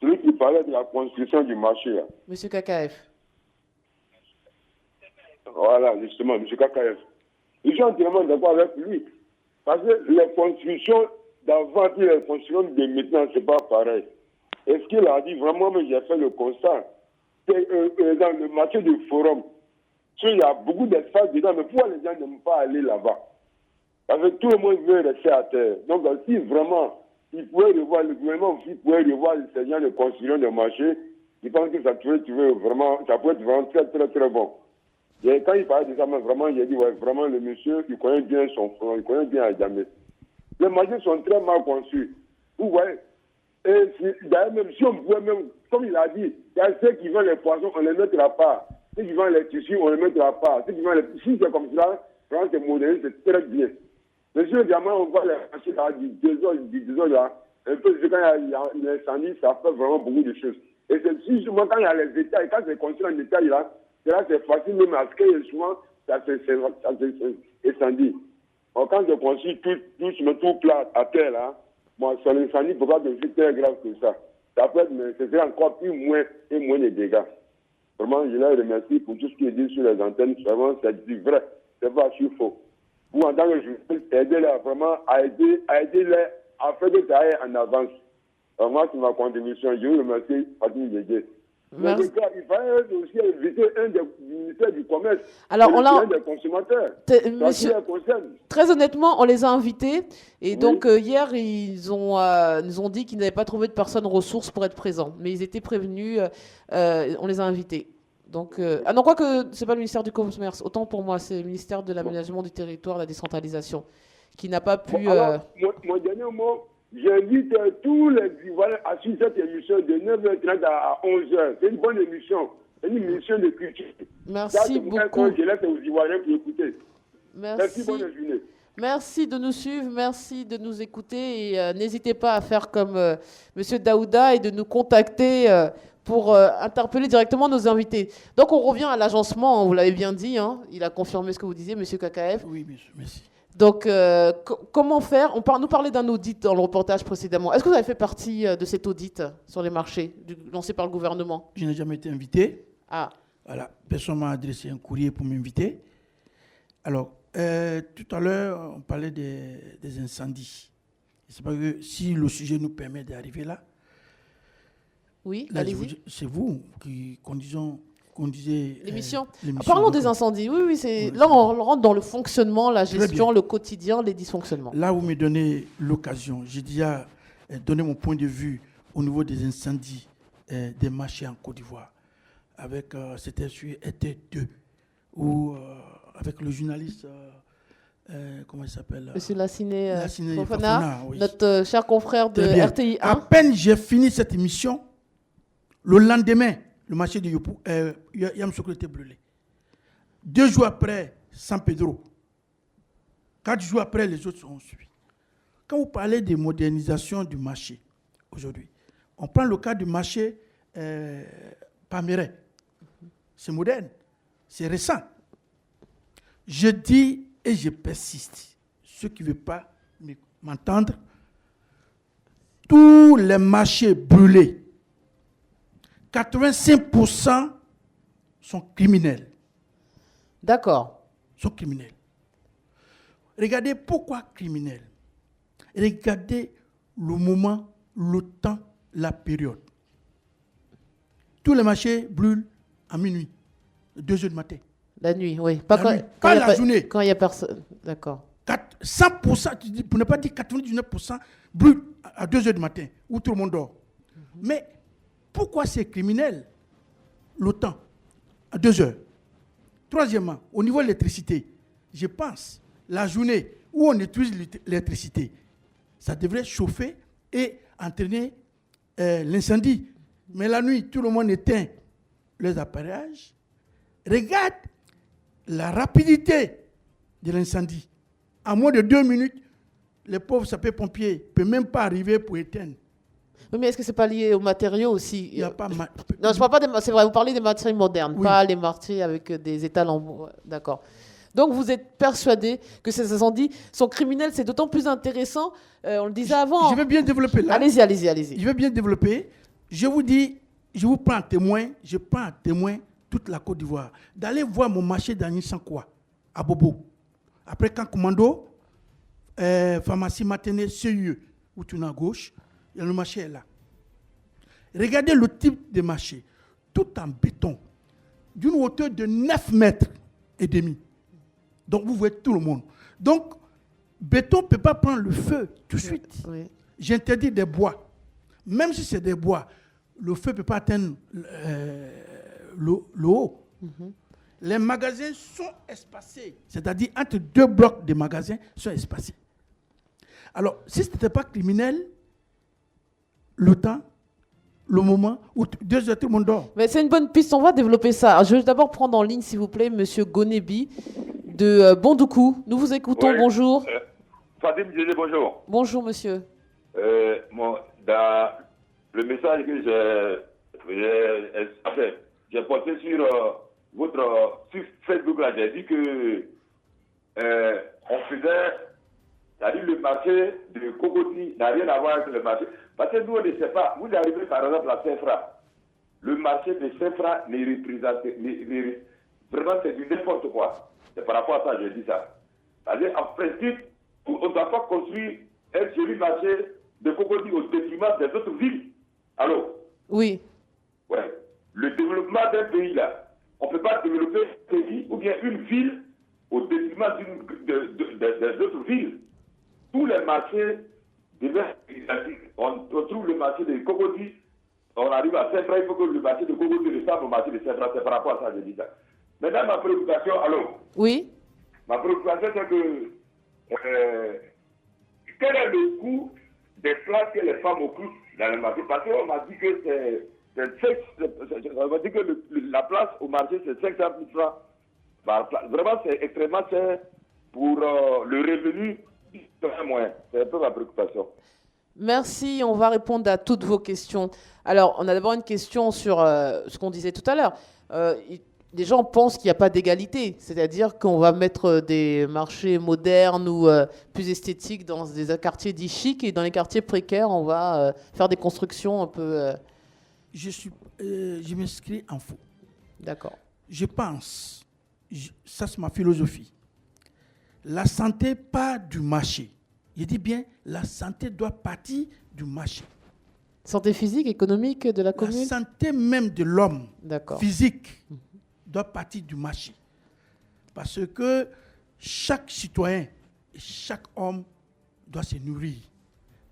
Celui qui parlait de la construction du marché là. Monsieur KKF. Voilà, justement, monsieur KKF. Je suis entièrement d'accord avec lui. Parce que les constructions d'avant et les constructions de maintenant, c'est pas pareil. Et ce qu'il a dit, vraiment, mais j'ai fait le constat. Que, dans le marché du forum, il y a beaucoup d'espace dedans, mais pourquoi les gens n'aiment pas aller là-bas? Parce que tout le monde veut rester à terre. Donc, si vraiment, il pouvait revoir, le gouvernement aussi pouvait revoir ces gens de construction de marché, je pense que ça pourrait être vraiment très, très, très bon. Et quand il parlait de ça, vraiment, il a dit, ouais, vraiment, le monsieur, il connaît bien son front, il connaît bien Adjamé. Les marchés sont très mal conçus. Vous voyez? Et d'ailleurs, même si on pouvait même, comme il a dit, il y a ceux qui vendent les poissons, on ne les mettra pas. Ceux qui vendent les tissus, on ne les mettra pas. Ceux qui vendent les... Si c'est comme cela, vraiment, c'est modéré, c'est très bien. Monsieur, évidemment, on voit les marchés là, du désordre là, un peu, quand il y a l'incendie, ça fait vraiment beaucoup de choses. Et c'est justement quand il y a les détails, quand c'est construit en détail là, c'est facile même à ce que souvent, ça incendie. Quand c'est construit tout plat à terre là, bon, sur l'incendie, il ne peut pas devenir très grave que ça. Ça peut être, mais c'est encore moins de dégâts. Vraiment, je les remercie pour tout ce qui est dit sur les antennes. Vraiment, c'est du vrai. C'est pas si faux. Vous, en tant que journaliste, aider-les vraiment à aider les à faire que ça aille en avance. Alors, moi, c'est ma contribution. Je vous remercie, Fatou Djé. Mais il fallait aussi éviter un des ministères du commerce. Alors, on l'a. Des consommateurs. Monsieur, très honnêtement, on les a invités. Et donc, hier, ils nous ont dit qu'ils n'avaient pas trouvé de personnes ressources pour être présents. Mais ils étaient prévenus. On les a invités. Donc, non, quoi que c'est pas le ministère du Commerce. Autant pour moi, c'est le ministère de l'Aménagement du Territoire, la décentralisation, qui n'a pas pu. Alors, mon dernier mot. J'invite tous les Ivoiriens à suivre cette émission de 9h30 à 11h. C'est une bonne émission. C'est une émission de culture. Merci beaucoup. Je laisse aux Ivoiriens pour écouter. Merci. Bonne journée. Merci de nous suivre, merci de nous écouter. Et n'hésitez pas à faire comme M. Daouda et de nous contacter pour interpeller directement nos invités. Donc on revient à l'agencement, hein, vous l'avez bien dit. Hein, il a confirmé ce que vous disiez, M. KKF. Oui, bien sûr, merci. Donc, comment faire? Nous parlait d'un audit dans le reportage précédemment. Est-ce que vous avez fait partie de cet audit sur les marchés lancé par le gouvernement? Je n'ai jamais été invité. Ah. Voilà. Personne m'a adressé un courrier pour m'inviter. Alors, tout à l'heure, on parlait des incendies. C'est pas que si le sujet nous permet d'arriver là, Oui, Là, allez-y. c'est vous qui conduisez L'émission. l'émission. Parlons Donc, des incendies. Oui, c'est là on rentre dans le fonctionnement, la Très gestion, bien. le quotidien, les dysfonctionnements. Là, vous me donnez l'occasion. J'ai déjà donné mon point de vue au niveau des incendies des marchés en Côte d'Ivoire. C'était sur RT2, où avec le journaliste, comment il s'appelle Monsieur Lassiné Fofana, Fofana, oui. notre cher confrère de Très bien. RTI 1. À peine j'ai fini cette émission, le lendemain, le marché de Yamoussoukro était brûlé. 2 jours après, San Pedro. 4 jours après, les autres ont suivi. Quand vous parlez de modernisation du marché, aujourd'hui, on prend le cas du marché Palmeraie. C'est moderne, c'est récent. Je dis et je persiste, ceux qui ne veulent pas m'entendre, tous les marchés brûlés, 85% sont criminels. D'accord. Sont criminels. Regardez pourquoi criminels. Regardez le moment, le temps, la période. Tous les marchés brûlent à minuit, 2 heures du matin. La nuit, oui. Pas la journée. Quand il n'y a personne. D'accord. 100%, pour ne pas dire 99%, brûlent à 2 heures du matin, où tout le monde dort. Mais pourquoi c'est criminel, le temps, à 2 heures? Troisièmement, au niveau de l'électricité, je pense, la journée où on utilise l'électricité, ça devrait chauffer et entraîner l'incendie. Mais la nuit, tout le monde éteint les appareillages. Regarde la rapidité de l'incendie. En moins de 2 minutes, les pauvres sapeurs-pompiers ne peuvent même pas arriver pour éteindre. Oui, mais est-ce que ce n'est pas lié aux matériaux aussi? Il y a pas Non, je parle pas des... C'est vrai, vous parlez des matériaux modernes, pas les marchés avec des étals en bois. D'accord. Donc vous êtes persuadé que ces incendies sont criminels, c'est d'autant plus intéressant, on le disait avant. Je vais bien développer là. Allez-y. Je vais bien développer. Je vous dis, je vous prends je prends en témoin toute la Côte d'Ivoire. D'aller voir mon marché d'Agni Sankwa, à Bobo. Après Camp Commando, pharmacie Maténé, CIE, où tu es à gauche, et le marché est là. Regardez le type de marché, tout en béton, d'une hauteur de 9 mètres et demi. Donc vous voyez tout le monde. Donc, béton ne peut pas prendre le feu tout de suite. Oui. J'interdis des bois. Même si c'est des bois, le feu ne peut pas atteindre le haut. Les magasins sont espacés. C'est-à-dire, entre 2 blocs de magasins sont espacés. Alors, si ce n'était pas criminel, le temps, le moment où 2 heures, tout le monde dort. Mais c'est une bonne piste, on va développer ça. Je vais d'abord prendre en ligne, s'il vous plaît, Monsieur Gonebi de Bondoukou. Nous vous écoutons, oui. Bonjour. Fadim Djélé, bonjour. Bonjour, monsieur. Dans le message que j'ai porté sur sur Facebook, là, j'ai dit que on faisait, c'est-à-dire le marché de Cocody n'a rien à voir avec le marché. Parce que nous, on ne sait pas. Vous arrivez par exemple à Saint-Fra. Le marché de Saint-Fra n'est représenté. Vraiment, c'est du n'importe quoi. C'est par rapport à ça que je dis ça. C'est-à-dire, en principe, on ne doit pas construire un joli marché de Cocody au détriment des autres villes. Allô? Oui. Ouais. Le développement d'un pays, là, on ne peut pas développer un pays ou bien une ville au détriment des autres villes. Tous les marchés devaient identiques. On trouve le marché de Cocody, on arrive à Saint-Fra, il faut que le marché de Cocody ressemble au marché de Saint-Fra. C'est par rapport à ça que je dis ça. Maintenant, ma préoccupation, allô? Oui. Ma préoccupation, c'est que quel est le coût des places que les femmes occupent dans le marché? Parce qu'on m'a dit que on m'a dit que la place au marché, c'est 500 000 francs par place. Vraiment, c'est extrêmement cher pour le revenu moyen. C'est un peu ma préoccupation. Merci, on va répondre à toutes vos questions. Alors, on a d'abord une question sur ce qu'on disait tout à l'heure. Les gens pensent qu'il n'y a pas d'égalité, c'est-à-dire qu'on va mettre des marchés modernes ou plus esthétiques dans des quartiers dits chics et dans les quartiers précaires, on va faire des constructions un peu... Je m'inscris en faux. D'accord. Je pense, ça c'est ma philosophie, la santé part du marché. Je dis bien, la santé doit partir du marché. Santé physique, économique de la commune? La santé même de l'homme, physique, doit partir du marché. Parce que chaque citoyen et chaque homme doit se nourrir.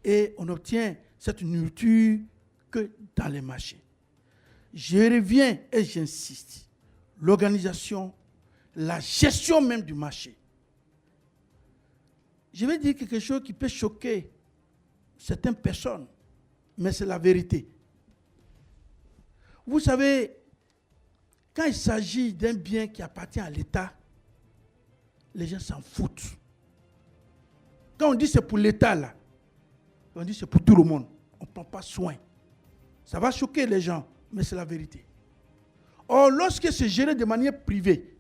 Et on obtient cette nourriture que dans les marchés. Je reviens et j'insiste. L'organisation, la gestion même du marché. Je vais dire quelque chose qui peut choquer certaines personnes, mais c'est la vérité. Vous savez, quand il s'agit d'un bien qui appartient à l'État, les gens s'en foutent. Quand on dit c'est pour l'État, là, on dit c'est pour tout le monde. On ne prend pas soin. Ça va choquer les gens, mais c'est la vérité. Or, lorsque c'est géré de manière privée,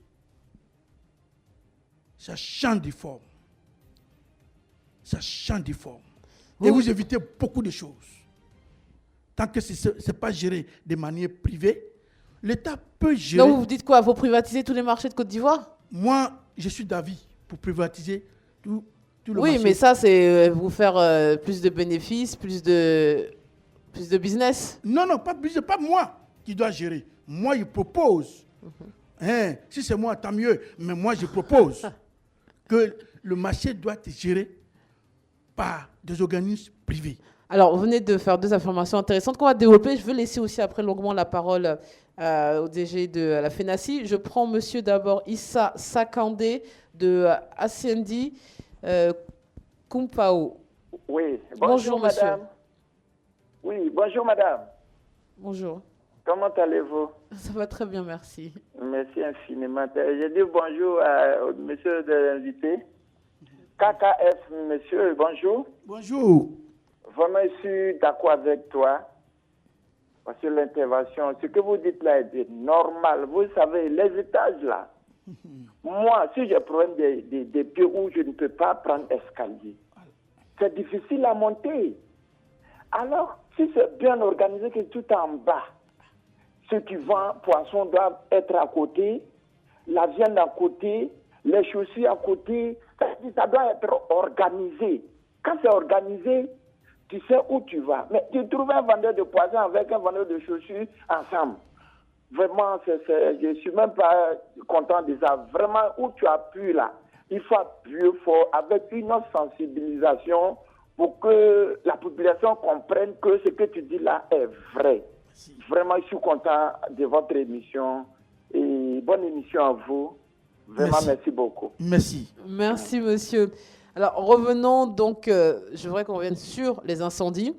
ça change de forme. Ça change de forme. Et vous évitez beaucoup de choses. Tant que ce n'est pas géré de manière privée, l'État peut gérer. Donc vous dites quoi? Vous privatisez tous les marchés de Côte d'Ivoire? Moi, je suis d'avis pour privatiser tout le marché. Oui, mais ça, c'est vous faire plus de bénéfices, plus de business. Non, pas moi qui dois gérer. Moi, je propose. Si c'est moi, tant mieux. Mais moi, je propose que le marché doit être géré par des organismes privés. Alors, vous venez de faire deux affirmations intéressantes qu'on va développer. Je veux laisser aussi après longuement la parole au DG de la FENACI. Je prends monsieur d'abord Issa Sakandé de Ascendi Kumpao. Oui, bonjour monsieur. Madame. Oui, bonjour madame. Bonjour. Comment allez-vous? Ça va très bien, merci. Merci infiniment. Je dis bonjour à monsieur de l'invité. KKF, monsieur, bonjour. Bonjour. Vraiment, je suis d'accord avec toi sur l'intervention. Ce que vous dites là est normal. Vous savez, les étages là, moi, si je prends des pieds où je ne peux pas prendre escalier, c'est difficile à monter. Alors, si c'est bien organisé que tout est en bas, ceux qui vendent poissons doivent être à côté, la viande à côté, les chaussures à côté, ça doit être organisé. Quand c'est organisé, tu sais où tu vas. Mais tu trouves un vendeur de poissons avec un vendeur de chaussures ensemble. Vraiment, je ne suis même pas content de ça. Vraiment, où tu appuies là, il faut appuyer fort avec une autre sensibilisation pour que la population comprenne que ce que tu dis là est vrai. Vraiment, je suis content de votre émission et bonne émission à vous. Vraiment, merci beaucoup. Merci. Merci, monsieur. Alors, revenons donc, je voudrais qu'on revienne sur les incendies.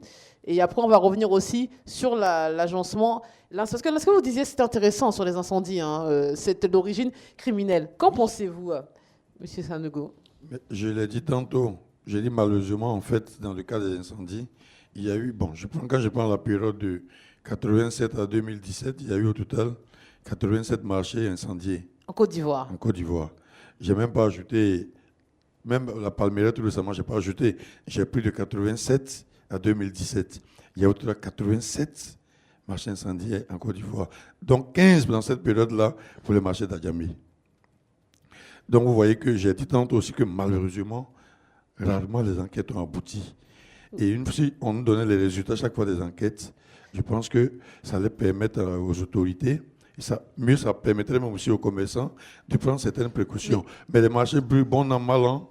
Et après, on va revenir aussi sur l'agencement. Parce que ce que vous disiez, c'est intéressant sur les incendies. C'est d'origine criminelle. Qu'en pensez-vous, monsieur Sanogo? Je l'ai dit tantôt. J'ai dit malheureusement, en fait, dans le cas des incendies, il y a eu, quand je prends la période de 87 à 2017, il y a eu au total 87 marchés incendiés. En Côte d'Ivoire. En Côte d'Ivoire. J'ai même pas ajouté, même la Palmeraie, tout récemment, je n'ai pas ajouté. J'ai plus de 87 à 2017. Il y a au total 87 marchés incendiés en Côte d'Ivoire. Donc 15 dans cette période-là pour les marchés d'Adjamé. Donc vous voyez que j'ai dit tantôt aussi que malheureusement, rarement les enquêtes ont abouti. Et si on nous donnait les résultats chaque fois des enquêtes, je pense que ça allait permettre aux autorités, et ça permettrait même aussi aux commerçants de prendre certaines précautions. Mais les marchés brûlent bon an, mal an.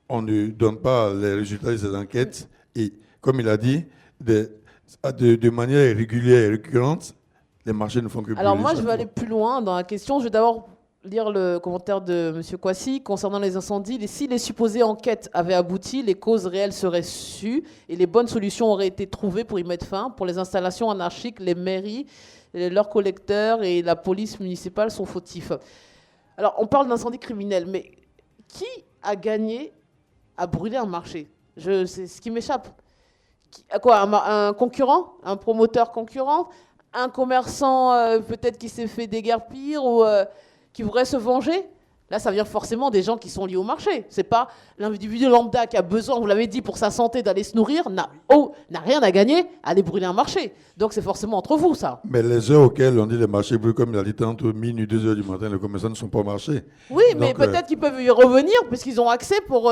On ne donne pas les résultats de ces enquêtes. Et comme il a dit, de manière régulière et récurrente, les marchés ne font que brûler. Alors moi, je vais aller plus loin dans la question. Je vais d'abord lire le commentaire de M. Kwasi concernant les incendies. Si les supposées enquêtes avaient abouti, les causes réelles seraient sues et les bonnes solutions auraient été trouvées pour y mettre fin. Pour les installations anarchiques, les mairies, leurs collecteurs et la police municipale sont fautifs. Alors, on parle d'incendie criminel, mais qui a gagné à brûler un marché? C'est ce qui m'échappe. Un concurrent? Un promoteur concurrent? Un commerçant peut-être qui s'est fait déguerpir ou qui voudrait se venger? Là, ça vient forcément des gens qui sont liés au marché. C'est pas l'individu lambda qui a besoin, vous l'avez dit, pour sa santé d'aller se nourrir, n'a rien à gagner à aller brûler un marché. Donc c'est forcément entre vous, ça. Mais les heures auxquelles on dit les marchés brûlent, comme il a dit tantôt, minuit, 2 heures du matin, les commerçants ne sont pas au marché. Oui, donc, mais peut-être qu'ils peuvent y revenir puisqu'ils ont accès pour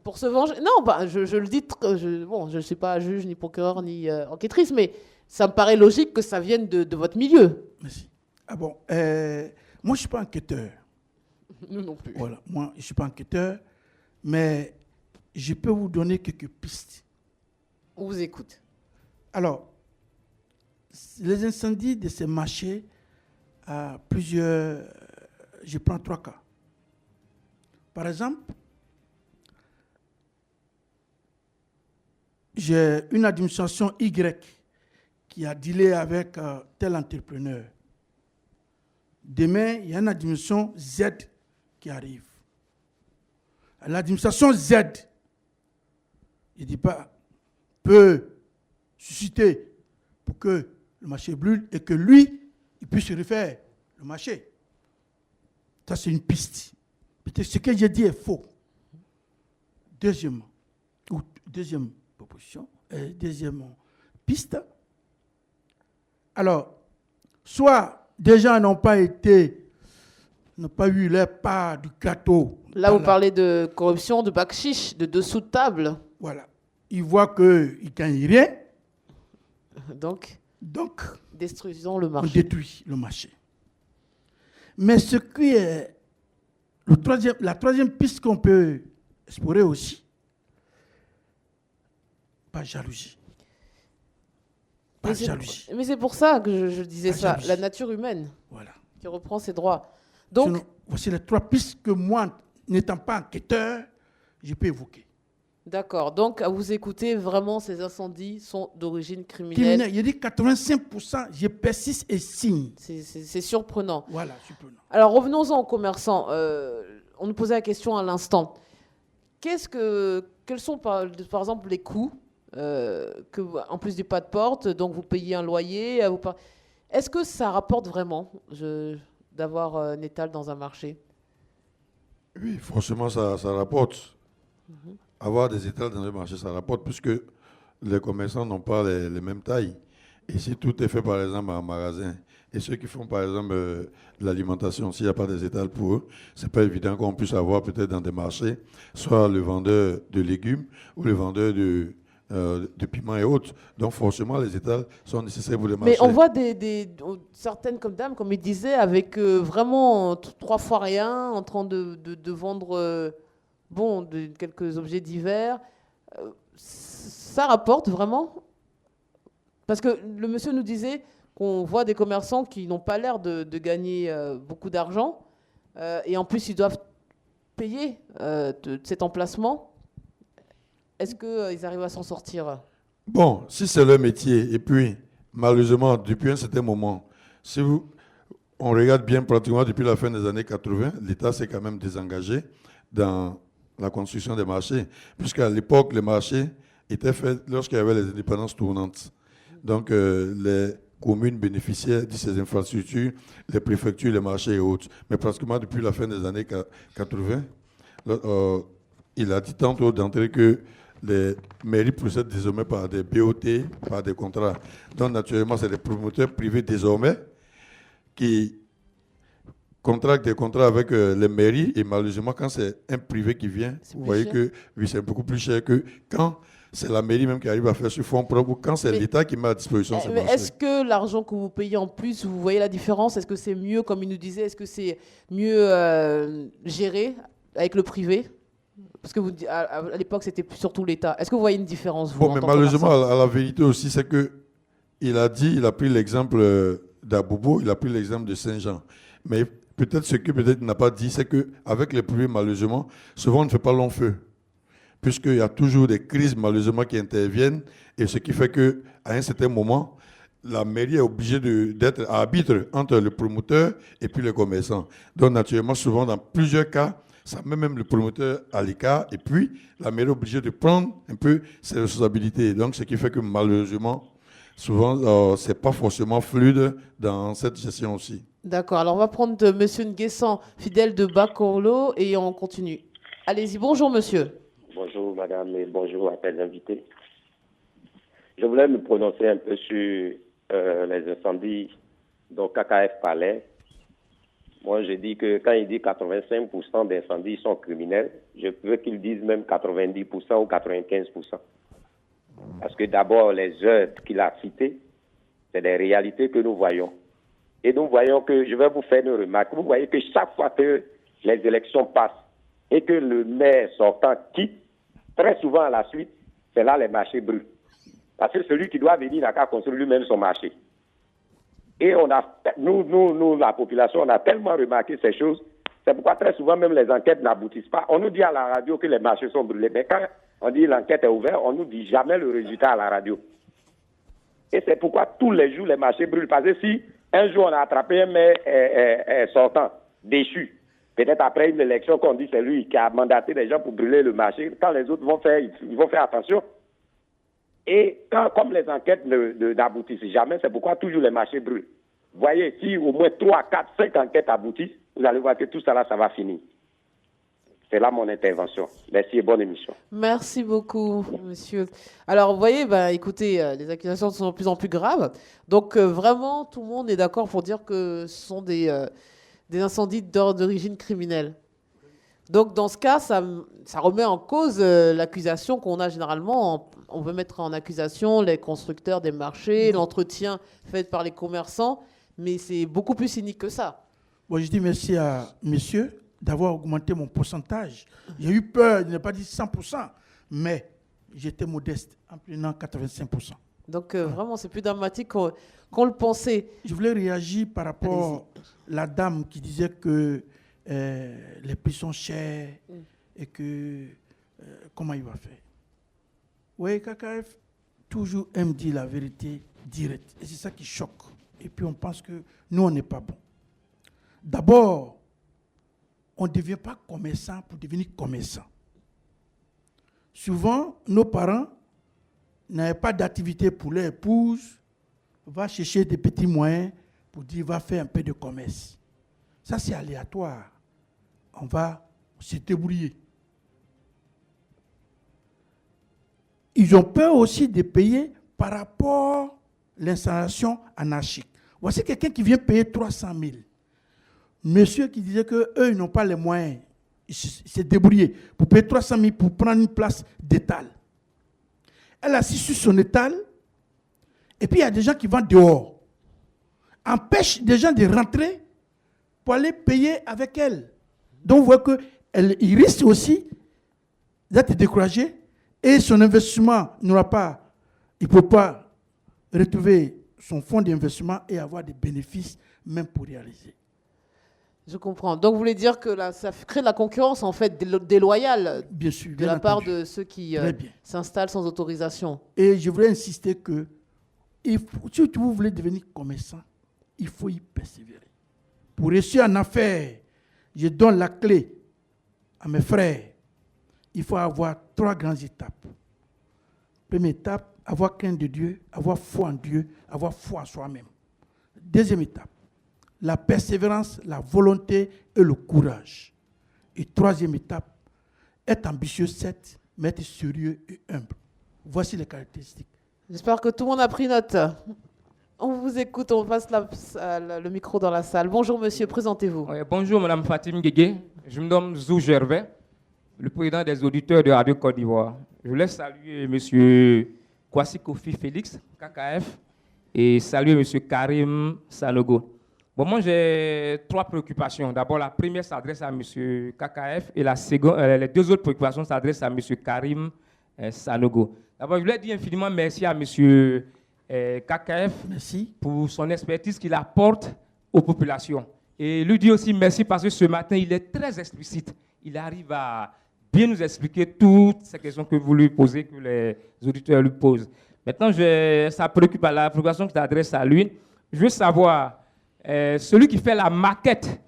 Pour se venger. Non, je le dis. Je ne suis pas juge, ni procureur, ni enquêtrice, mais ça me paraît logique que ça vienne de votre milieu. Merci. Ah bon, moi, je ne suis pas enquêteur. Nous non plus. Voilà, moi, je ne suis pas enquêteur, mais je peux vous donner quelques pistes. On vous écoute. Alors, les incendies de ces marchés, plusieurs. Je prends 3 cas. Par exemple, j'ai une administration Y qui a dealé avec tel entrepreneur. Demain, il y a une administration Z qui arrive. L'administration Z, je ne dis pas, peut susciter pour que le marché brûle et que lui, il puisse refaire le marché. Ça, c'est une piste. Peut-être ce que j'ai dit est faux. Deuxième proposition, deuxième piste. Alors, soit des gens n'ont pas eu leur part du gâteau. Là, vous parlez de corruption, de bac-chiche, de dessous de table. Voilà. Ils voient qu'ils ne gagnent rien. Donc, détruisons le on marché. détruit le marché. Mais ce qui est la troisième piste qu'on peut explorer aussi, pas jalousie. Pas jalousie. Mais c'est pour ça que je disais Pas ça, jalousie. la nature humaine Voilà. qui reprend ses droits. Donc, Sinon, voici les 3 pistes que moi, n'étant pas enquêteur, je peux évoquer. d'accord. Donc, à vous écouter, vraiment, ces incendies sont d'origine criminelle. Il dit 85%, je persiste et signe. C'est surprenant. Voilà, surprenant. Alors, revenons-en aux commerçants. On nous posait la question à l'instant. Quels sont, par exemple, les coûts en plus du pas de porte, donc vous payez un loyer. Est-ce que ça rapporte vraiment d'avoir un étal dans un marché? Oui, forcément, ça rapporte. Avoir des étals dans le marché, ça rapporte, puisque les commerçants n'ont pas les mêmes tailles. Et si tout est fait, par exemple, en magasin, et ceux qui font, par exemple, de l'alimentation, s'il n'y a pas des étals pour eux, ce n'est pas évident qu'on puisse avoir peut-être dans des marchés, soit le vendeur de légumes ou le vendeur de piments et autres. Donc, forcément, les étals sont nécessaires pour les marchés. Mais on voit certaines dames, comme il disait, avec vraiment 3 fois rien, en train de vendre quelques objets divers. Ça rapporte vraiment? Parce que le monsieur nous disait qu'on voit des commerçants qui n'ont pas l'air de gagner beaucoup d'argent. Et en plus, ils doivent payer cet emplacement. Est-ce qu'ils arrivent à s'en sortir? Bon, si c'est leur métier, et puis, malheureusement, depuis un certain moment, on regarde bien pratiquement depuis la fin des années 80, l'État s'est quand même désengagé dans la construction des marchés, puisqu'à l'époque, les marchés étaient faits lorsqu'il y avait les indépendances tournantes. Donc, les communes bénéficiaient de ces infrastructures, les préfectures, les marchés et autres. Mais pratiquement depuis la fin des années 80, il a dit tantôt d'entrée que les mairies procèdent désormais par des BOT, par des contrats. Donc, naturellement, c'est des promoteurs privés désormais qui contractent des contrats avec les mairies. Et malheureusement, quand c'est un privé qui vient, vous voyez que oui, c'est beaucoup plus cher que quand c'est la mairie même qui arrive à faire sur fonds propres ou quand c'est l'État qui met à disposition ces marchés. Est-ce que l'argent que vous payez en plus, vous voyez la différence? Est-ce que c'est mieux, comme il nous disait, est-ce que c'est mieux géré avec le privé? Parce que à l'époque, c'était surtout l'État. Est-ce que vous voyez une différence, vous? Bon, mais malheureusement, à la vérité aussi, c'est que il a pris l'exemple d'Abobo, il a pris l'exemple de Saint-Jean. Mais peut-être ce que peut-être n'a pas dit, c'est qu'avec les privés, malheureusement, souvent on ne fait pas long feu. Puisqu'il y a toujours des crises, malheureusement, qui interviennent. Et ce qui fait qu'à un certain moment, la mairie est obligée d'être arbitre entre le promoteur et puis le commerçant. Donc, naturellement, souvent, dans plusieurs cas, ça met même le promoteur à l'écart. Et puis, la mairie est obligée de prendre un peu ses responsabilités. Donc, ce qui fait que, malheureusement, souvent, ce n'est pas forcément fluide dans cette gestion aussi. D'accord. Alors, on va prendre M. Nguessan, fidèle de Bakorlo, et on continue. Allez-y. Bonjour, monsieur. Bonjour, madame, et bonjour à tes invités. Je voulais me prononcer un peu sur les incendies dont KKF parlait. Moi, je dis que quand il dit 85% d'incendies sont criminels, je veux qu'il dise même 90% ou 95%. Parce que d'abord, les œuvres qu'il a citées, c'est des réalités que nous voyons. Et nous voyons que, je vais vous faire une remarque, vous voyez que chaque fois que les élections passent et que le maire sortant quitte, très souvent à la suite, c'est là les marchés brûlent. Parce que celui qui doit venir n'a qu'à construire lui-même son marché. Et nous, la population, on a tellement remarqué ces choses. C'est pourquoi très souvent, même les enquêtes n'aboutissent pas. On nous dit à la radio que les marchés sont brûlés. Mais quand on dit l'enquête est ouverte, on nous dit jamais le résultat à la radio. Et c'est pourquoi tous les jours, les marchés brûlent. Parce que si un jour on a attrapé un maire sortant, déchu, peut-être après une élection qu'on dit c'est lui qui a mandaté les gens pour brûler le marché, quand les autres vont faire, ils vont faire attention. Et comme les enquêtes n'aboutissent jamais, c'est pourquoi toujours les marchés brûlent. Vous voyez, si au moins 3, 4, 5 enquêtes aboutissent, vous allez voir que tout ça là, ça va finir. C'est là mon intervention. Merci et bonne émission. Merci beaucoup, monsieur. Alors, vous voyez, écoutez, les accusations sont de plus en plus graves. Donc, vraiment, tout le monde est d'accord pour dire que ce sont des incendies d'origine criminelle. Donc, dans ce cas, ça remet en cause l'accusation qu'on a généralement. On veut mettre en accusation les constructeurs des marchés, l'entretien fait par les commerçants, mais c'est beaucoup plus cynique que ça. Bon, je dis merci à monsieur d'avoir augmenté mon pourcentage. J'ai eu peur, je n'ai pas dit 100%, mais j'étais modeste en prenant 85%. Donc, vraiment, c'est plus dramatique qu'on le pensait. Je voulais réagir par rapport à la dame qui disait que les prix sont chers et que comment il va faire. Oui, KKF toujours aime dire la vérité directe. Et c'est ça qui choque. Et puis on pense que nous, on n'est pas bon. D'abord, on ne devient pas commerçant pour devenir commerçant. Souvent, nos parents n'avaient pas d'activité pour leur épouse, va chercher des petits moyens pour dire va faire un peu de commerce. Ça, c'est aléatoire. On va se débrouiller. Ils ont peur aussi de payer par rapport à l'installation anarchique. Voici quelqu'un qui vient payer 300 000. Monsieur qui disait qu'eux, ils n'ont pas les moyens. Ils se débrouillent pour payer 300 000 pour prendre une place d'étal. Elle a assis sur son étal. Et puis, il y a des gens qui vont dehors. Empêche des gens de rentrer pour aller payer avec elle. Donc, vous voyez qu'il risque aussi d'être découragé. Et son investissement n'aura pas, il ne peut pas retrouver son fonds d'investissement et avoir des bénéfices même pour réaliser. Je comprends. Donc vous voulez dire que là, ça crée de la concurrence en fait déloyale bien sûr, de la part de ceux qui s'installent sans autorisation. Et je voudrais insister que si vous voulez devenir commerçant, il faut y persévérer. Pour réussir en affaires, je donne la clé à mes frères. Il faut avoir 3 grandes étapes. Première étape, avoir crainte de Dieu, avoir foi en Dieu, avoir foi en soi-même. Deuxième étape, la persévérance, la volonté et le courage. Et troisième étape, être ambitieux, certes, mais être sérieux et humble. Voici les caractéristiques. J'espère que tout le monde a pris note. On vous écoute, on passe le micro dans la salle. Bonjour monsieur, présentez-vous. Oui, bonjour madame Fatim Guégué, je me nomme Zou Gervais, le président des auditeurs de Radio Côte d'Ivoire. Je voulais saluer M. Kwasi Kofi Félix, KKF, et saluer M. Karim Sanogo. Bon, moi, j'ai 3 préoccupations. D'abord, la première s'adresse à M. KKF et les 2 autres préoccupations s'adressent à M. Karim Sanogo. D'abord, je voulais dire infiniment merci à M. KKF pour son expertise qu'il apporte aux populations. Et lui dire aussi merci parce que ce matin, il est très explicite. Il arrive à bien nous expliquer toutes ces questions que vous lui posez, que les auditeurs lui posent. Maintenant, ça préoccupe à la préoccupation qui s'adresse à lui. Je veux savoir, celui qui fait la maquette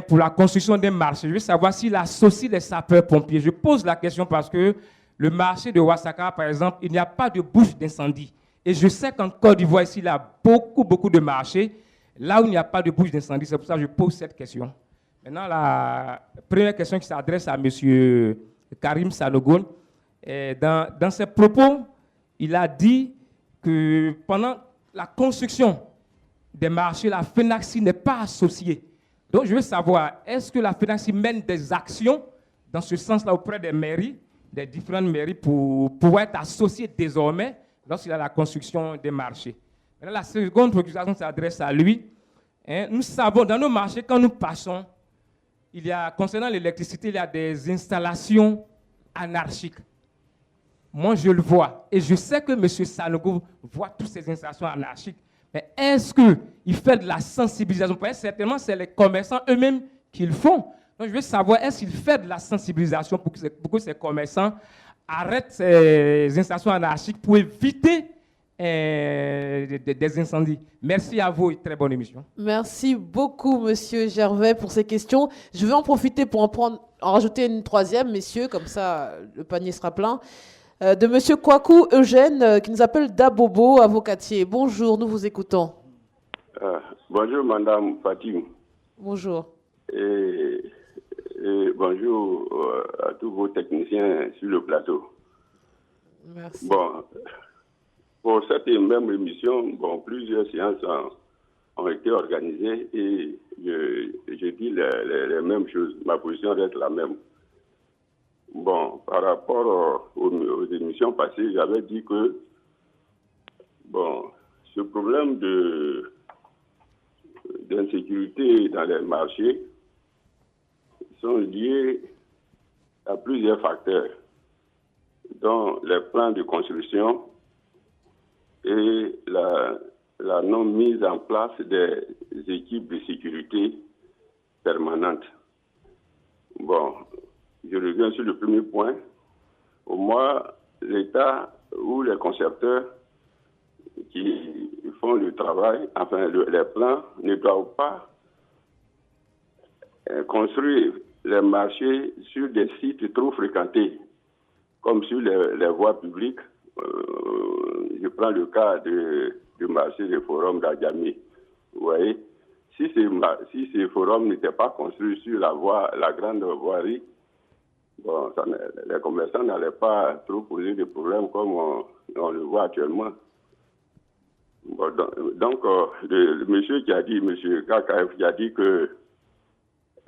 pour la construction des marchés, je veux savoir s'il associe les sapeurs-pompiers. Je pose la question parce que le marché de Ouassaka, par exemple, il n'y a pas de bouche d'incendie. Et je sais qu'en Côte d'Ivoire, ici, il y a beaucoup de marchés, là où il n'y a pas de bouche d'incendie. C'est pour ça que je pose cette question. Maintenant, la première question qui s'adresse à M. Karim Sanogo, dans ses propos, il a dit que pendant la construction des marchés, la FENACSI n'est pas associée. Donc, je veux savoir, est-ce que la FENACSI mène des actions dans ce sens-là auprès des mairies, des différentes mairies, pour pouvoir être associées désormais lorsqu'il y a la construction des marchés? Maintenant, la seconde préoccupation s'adresse à lui. Nous savons, dans nos marchés, quand nous passons, concernant l'électricité, il y a des installations anarchiques. Moi, je le vois. Et je sais que M. Sanogo voit toutes ces installations anarchiques. Mais est-ce qu'il fait de la sensibilisation? Parce que certainement, c'est les commerçants eux-mêmes qui le font. Donc, je veux savoir, est-ce qu'il fait de la sensibilisation pour que ces commerçants arrêtent ces installations anarchiques pour éviter des incendies? Merci à vous et très bonne émission. Merci beaucoup, Monsieur Gervais, pour ces questions. Je vais en profiter pour en rajouter une troisième, messieurs, comme ça le panier sera plein. De Monsieur Kwaku Eugène, qui nous appelle Dabobo, avocatier. Bonjour, nous vous écoutons. Bonjour, Madame Fatim. Bonjour. Et bonjour à tous vos techniciens sur le plateau. Merci. Bon, pour cette même émission, plusieurs séances ont été organisées et je dis les mêmes choses. Ma position reste la même. Bon, par rapport aux émissions passées, j'avais dit que ce problème d'insécurité dans les marchés sont liés à plusieurs facteurs, dont les plans de construction et la non-mise en place des équipes de sécurité permanentes. Bon, je reviens sur le premier point. Au moins, l'État ou les concepteurs qui font le travail, enfin les plans, ne doivent pas construire les marchés sur des sites trop fréquentés, comme sur les voies publiques. Je prends le cas du marché des forums d'Adjamé. Vous voyez, si ces forums n'étaient pas construits sur la grande voirie, les commerçants n'allaient pas trop poser de problèmes comme on le voit actuellement. Donc, le monsieur qui a dit, monsieur KKF, qui a dit que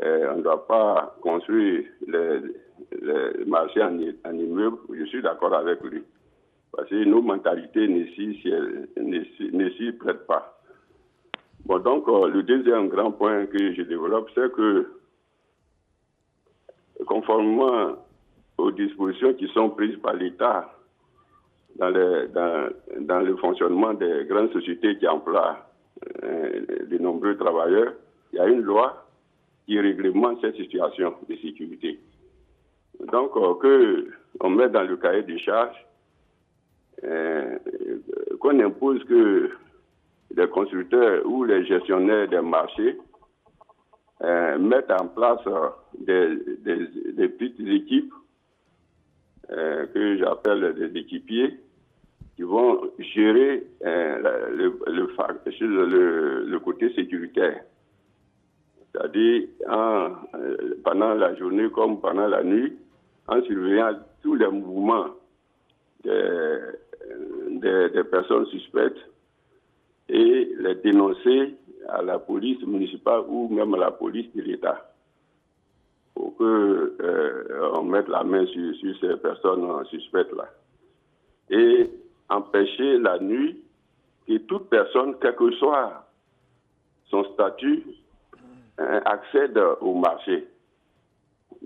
on ne doit pas construire les marchés en immeuble, je suis d'accord avec lui. Parce que nos mentalités ne s'y prêtent pas. Donc, le deuxième grand point que je développe, c'est que, conformément aux dispositions qui sont prises par l'État dans le fonctionnement des grandes sociétés qui emploient de nombreux travailleurs, il y a une loi qui réglemente cette situation de sécurité. Donc, qu'on met dans le cahier des charges, qu'on impose que les constructeurs ou les gestionnaires des marchés mettent en place des petites équipes que j'appelle des équipiers qui vont gérer le côté sécuritaire. C'est-à-dire pendant la journée comme pendant la nuit, en surveillant tous les mouvements des personnes suspectes et les dénoncer à la police municipale ou même à la police de l'État pour qu'on mette la main sur ces personnes suspectes-là. Et empêcher la nuit que toute personne, quel que soit son statut, accède au marché.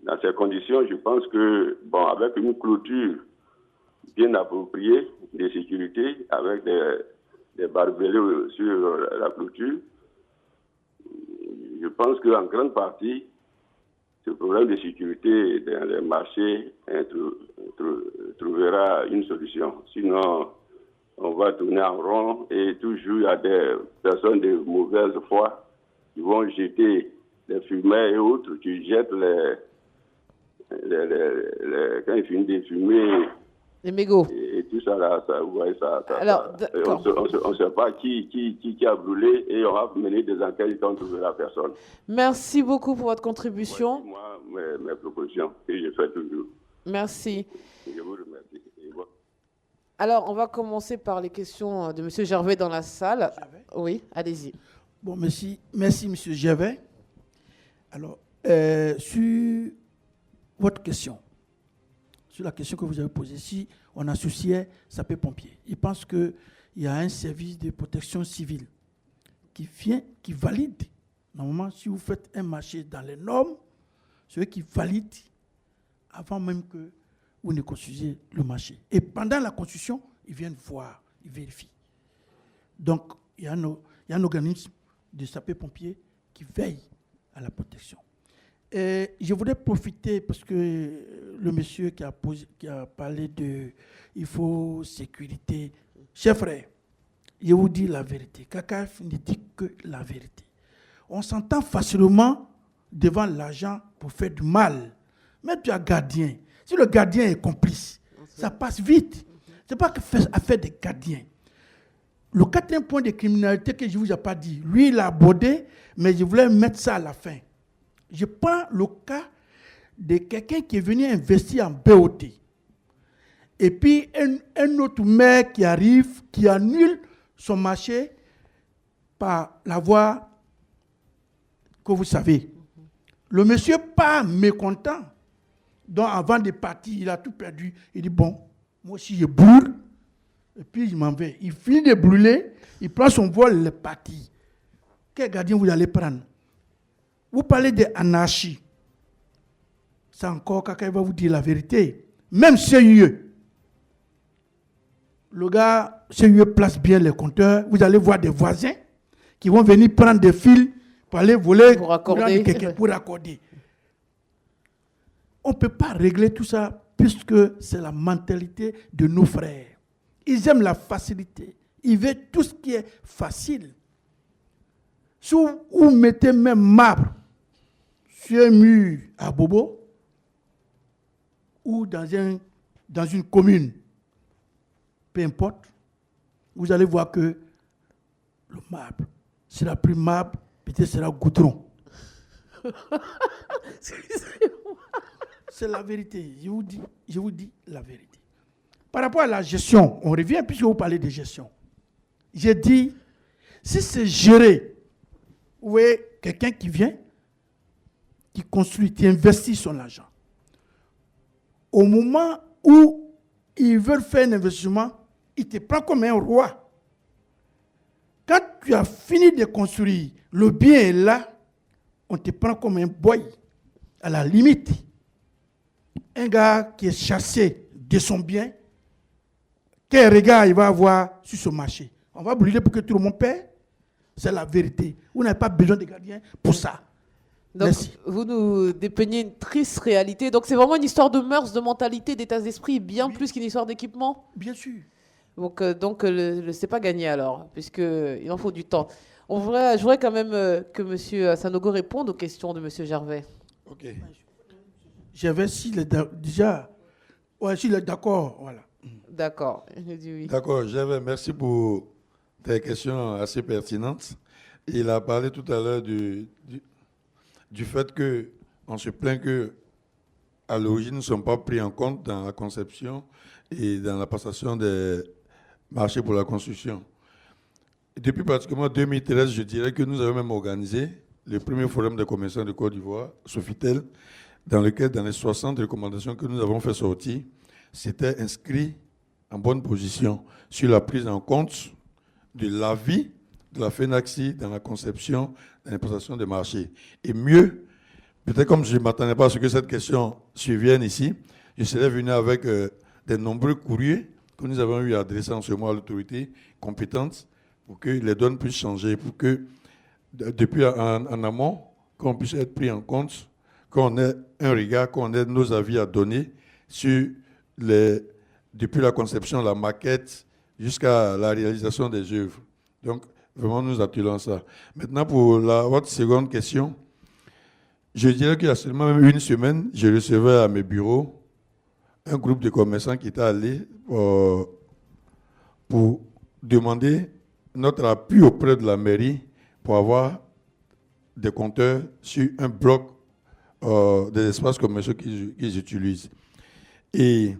Dans ces conditions, je pense que, avec une clôture bien appropriée de sécurité, avec des barbelés sur la clôture, je pense qu'en grande partie, ce problème de sécurité dans les marchés trouvera une solution. Sinon, on va tourner en rond et toujours il y a des personnes de mauvaise foi qui vont jeter les fumées et autres, qui jettent quand ils finissent de fumer, les mégots. Et tout ça, là, vous voyez ça. Alors, on ne sait pas qui a brûlé et on va mener des enquêtes quand on trouve la personne. Merci beaucoup pour votre contribution. Voici mes propositions que je fais toujours. Merci. Je vous remercie. Alors, on va commencer par les questions de M. Gervais dans la salle. Oui, allez-y. Merci, M. Gervais. Alors, sur votre question, sur la question que vous avez posée, si on associait sapeurs-pompiers, ils pensent qu'il y a un service de protection civile qui vient, qui valide. Normalement, si vous faites un marché dans les normes, c'est eux qui valident avant même que vous ne construisiez le marché. Et pendant la construction, ils viennent voir, ils vérifient. Donc, il y a un organisme de sapeurs-pompiers qui veille à la protection. Et je voudrais profiter, parce que le monsieur qui a parlé de il faut sécurité. Chers frères, je vous dis la vérité. KKF ne dit que la vérité. On s'entend facilement devant l'agent pour faire du mal. Mais tu as gardien. Si le gardien est complice, ça passe vite. Ce n'est pas affaire des gardiens. Le quatrième point de criminalité que je ne vous ai pas dit, lui, il a abordé, mais je voulais mettre ça à la fin. Je prends le cas de quelqu'un qui est venu investir en BOT. Et puis, un autre maire qui arrive, qui annule son marché par la voie que vous savez. Le monsieur pas mécontent. Donc, avant de partir, il a tout perdu. Il dit, bon, moi aussi, je brûle. Et puis, je m'en vais. Il finit de brûler. Il prend son vol, il est parti. Quel gardien vous allez prendre? Vous parlez d'anarchie. C'est encore quelqu'un va vous dire la vérité. Même CIE. Le gars, CIE place bien les compteurs. Vous allez voir des voisins qui vont venir prendre des fils pour aller voler pour accorder. Pour accorder. On ne peut pas régler tout ça puisque c'est la mentalité de nos frères. Ils aiment la facilité. Ils veulent tout ce qui est facile. Si vous mettez même marbre sur un mur à Bobo ou dans une commune, peu importe, vous allez voir que le marbre sera plus marbre, peut-être sera goudron. C'est la vérité. Je vous dis la vérité. Par rapport à la gestion, on revient puisque vous parlez de gestion. J'ai dit, si c'est géré, vous voyez quelqu'un qui vient, qui construit, qui investit son argent. Au moment où ils veulent faire un investissement, il te prend comme un roi. Quand tu as fini de construire, le bien est là, on te prend comme un boy. À la limite, un gars qui est chassé de son bien, quel regard il va avoir sur ce marché? On va brûler pour que tout le monde paie? C'est la vérité. Vous n'avez pas besoin de gardiens pour ça. Donc, merci. Vous nous dépeignez une triste réalité. Donc, c'est vraiment une histoire de mœurs, de mentalité, d'état d'esprit, bien plus qu'une histoire d'équipement. Bien sûr. Donc c'est pas gagné alors, puisqu'il en faut du temps. Je voudrais quand même que M. Sanogo réponde aux questions de M. Gervais. Ok. Gervais, s'il est déjà... Ouais, s'il est d'accord, voilà. D'accord, je dis oui. D'accord, Gervais, merci pour tes questions assez pertinentes. Il a parlé tout à l'heure du fait qu'on se plaint qu'à l'origine, nous ne sommes pas pris en compte dans la conception et dans la passation des marchés pour la construction. Depuis pratiquement 2013, je dirais que nous avons même organisé le premier forum des commerçants de Côte d'Ivoire, Sofitel, dans lequel, dans les 60 recommandations que nous avons fait sortir, c'était inscrit en bonne position sur la prise en compte de l'avis de la FENACSI dans la conception et l'implantation des marchés. Et mieux, peut-être comme je ne m'attendais pas à ce que cette question survienne ici, je serais venu avec des nombreux courriers que nous avons eu à adresser en ce mois à l'autorité compétente pour que les donnes puissent changer, pour que depuis en amont, qu'on puisse être pris en compte, qu'on ait un regard, qu'on ait nos avis à donner sur depuis la conception, la maquette, jusqu'à la réalisation des œuvres. Donc, vraiment, nous attelons à ça. Maintenant, pour votre seconde question, je dirais qu'il y a seulement même une semaine, je recevais à mes bureaux un groupe de commerçants qui était allé pour demander notre appui auprès de la mairie pour avoir des compteurs sur un bloc des espaces commerciaux qu'ils utilisent. Et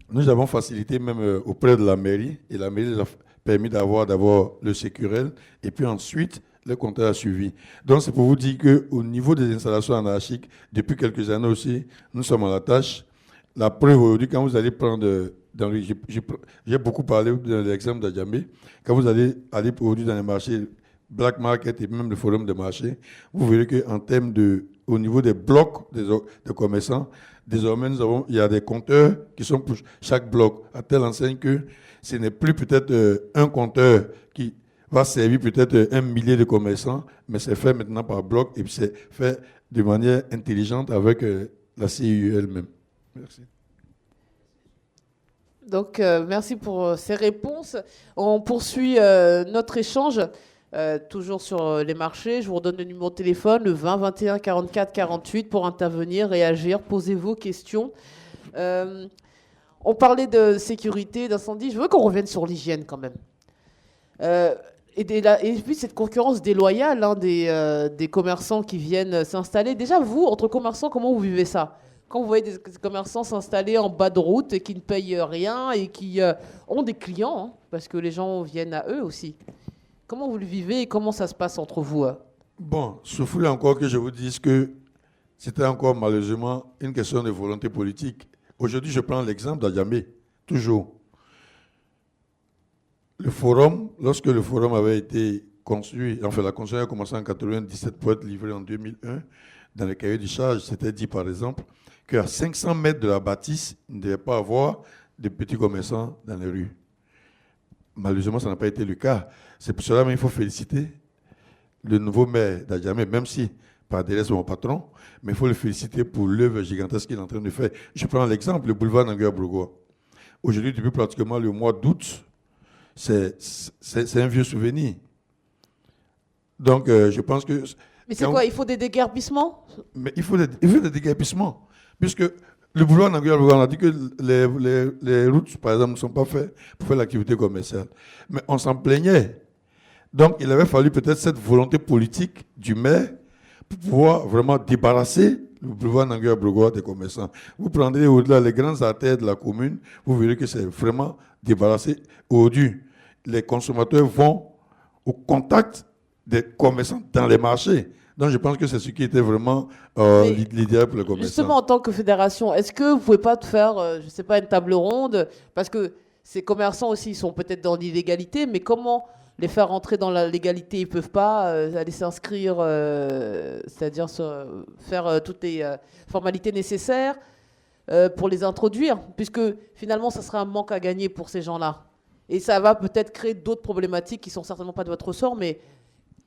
nous avons facilité même auprès de la mairie, et la mairie nous a permis d'avoir d'abord le sécurel, et puis ensuite le compteur a suivi. Donc, c'est pour vous dire qu'au niveau des installations anarchiques, depuis quelques années aussi, nous sommes à la tâche. La preuve aujourd'hui, quand vous allez prendre, j'ai beaucoup parlé de l'exemple d'Adjamé, quand vous allez aller aujourd'hui dans les marchés, Black Market et même le forum de marché, vous verrez qu'en termes au niveau des blocs des commerçants, désormais, il y a des compteurs qui sont pour chaque bloc, à telle enseigne que ce n'est plus peut-être un compteur qui va servir peut-être 1 millier de commerçants, mais c'est fait maintenant par bloc et puis c'est fait de manière intelligente avec la CIE elle-même. Merci. Donc, merci pour ces réponses. On poursuit notre échange, toujours sur les marchés. Je vous redonne le numéro de téléphone, le 20 21 44 48, pour intervenir, réagir, poser vos questions. On parlait de sécurité, d'incendie. Je veux qu'on revienne sur l'hygiène quand même. Et puis cette concurrence déloyale des commerçants qui viennent s'installer. Déjà, vous, entre commerçants, comment vous vivez ça ? Quand vous voyez des commerçants s'installer en bas de route et qui ne payent rien et qui ont des clients, hein, parce que les gens viennent à eux aussi. Comment vous le vivez et comment ça se passe entre vous ? Bon, souffrez encore que je vous dise que c'était encore malheureusement une question de volonté politique. Aujourd'hui, je prends l'exemple d'Adjamé, toujours. Le forum, lorsque le forum avait été construit, enfin la construction a commencé en 1997 pour être livré en 2001, dans le cahier de charge, c'était dit par exemple qu'à 500 mètres de la bâtisse, il ne devait pas avoir de petits commerçants dans les rues. Malheureusement, ça n'a pas été le cas. C'est pour cela qu'il faut féliciter le nouveau maire d'Adjamé, même si, par derrière, c'est mon patron, mais il faut le féliciter pour l'œuvre gigantesque qu'il est en train de faire. Je prends l'exemple, le boulevard Nanguia-Brogoa. Aujourd'hui, depuis pratiquement le mois d'août, c'est un vieux souvenir. Donc, je pense que... Mais c'est quoi ? Il faut des déguerpissements ? Mais il faut des déguerpissements. Puisque le boulevard Nanguia-Brogoa, on a dit que les routes, par exemple, ne sont pas faites pour faire l'activité commerciale. Mais on s'en plaignait. Donc, il avait fallu peut-être cette volonté politique du maire pour pouvoir vraiment débarrasser le boulevard Nanguia-Brogoa des commerçants. Vous prendrez au-delà les grandes artères de la commune, vous verrez que c'est vraiment débarrassé. Aujourd'hui, les consommateurs vont au contact des commerçants dans les marchés. Donc, je pense que c'est ce qui était vraiment l'idéal pour les commerçants. Justement, en tant que fédération, est-ce que vous ne pouvez pas faire, je ne sais pas, une table ronde ? Parce que ces commerçants aussi, ils sont peut-être dans l'illégalité, mais comment les faire rentrer dans la légalité ? Ils ne peuvent pas aller s'inscrire, c'est-à-dire faire toutes les formalités nécessaires pour les introduire, puisque finalement, ça sera un manque à gagner pour ces gens-là. Et ça va peut-être créer d'autres problématiques qui ne sont certainement pas de votre ressort, mais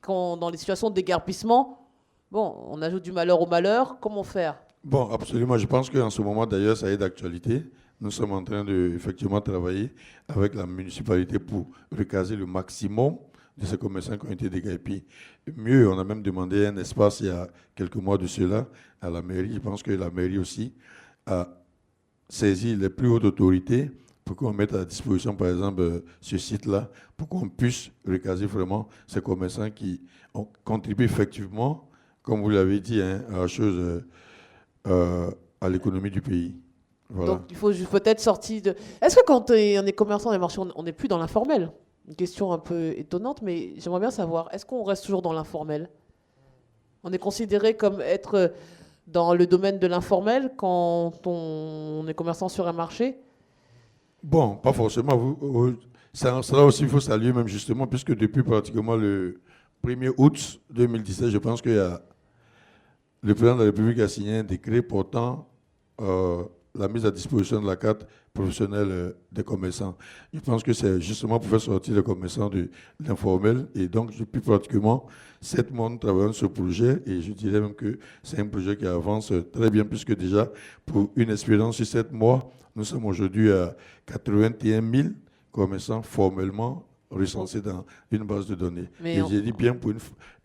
dans les situations de déguerpissement, bon, on ajoute du malheur au malheur, comment faire ? Bon, absolument. Je pense qu'en ce moment, d'ailleurs, ça est d'actualité. Nous sommes en train de effectivement travailler avec la municipalité pour recaser le maximum de ces commerçants qui ont été déguerpis. Mieux, on a même demandé un espace il y a quelques mois de cela à la mairie. Je pense que la mairie aussi a saisi les plus hautes autorités pour qu'on mette à disposition, par exemple, ce site-là, pour qu'on puisse recaser vraiment ces commerçants qui ont contribué effectivement, comme vous l'avez dit, hein, à la chose, à l'économie du pays. Voilà. Donc il faut peut-être sortir de... Est-ce que quand on est commerçant dans les marchés, on n'est plus dans l'informel ? Une question un peu étonnante, mais j'aimerais bien savoir, est-ce qu'on reste toujours dans l'informel ? On est considéré comme être dans le domaine de l'informel quand on est commerçant sur un marché ? Bon, pas forcément. Ça aussi, il faut saluer même justement, puisque depuis pratiquement le 1er août 2017, je pense que le président de la République a signé un décret portant la mise à disposition de la carte professionnelle des commerçants. Je pense que c'est justement pour faire sortir les commerçants de l'informel. Et donc, depuis pratiquement 7 mois, nous travaillons sur ce projet. Et je dirais même que c'est un projet qui avance très bien, puisque déjà, pour une expérience sur 7 mois, nous sommes aujourd'hui à 81 000 commerçants formellement recensés dans une base de données. Et j'ai dit bien pour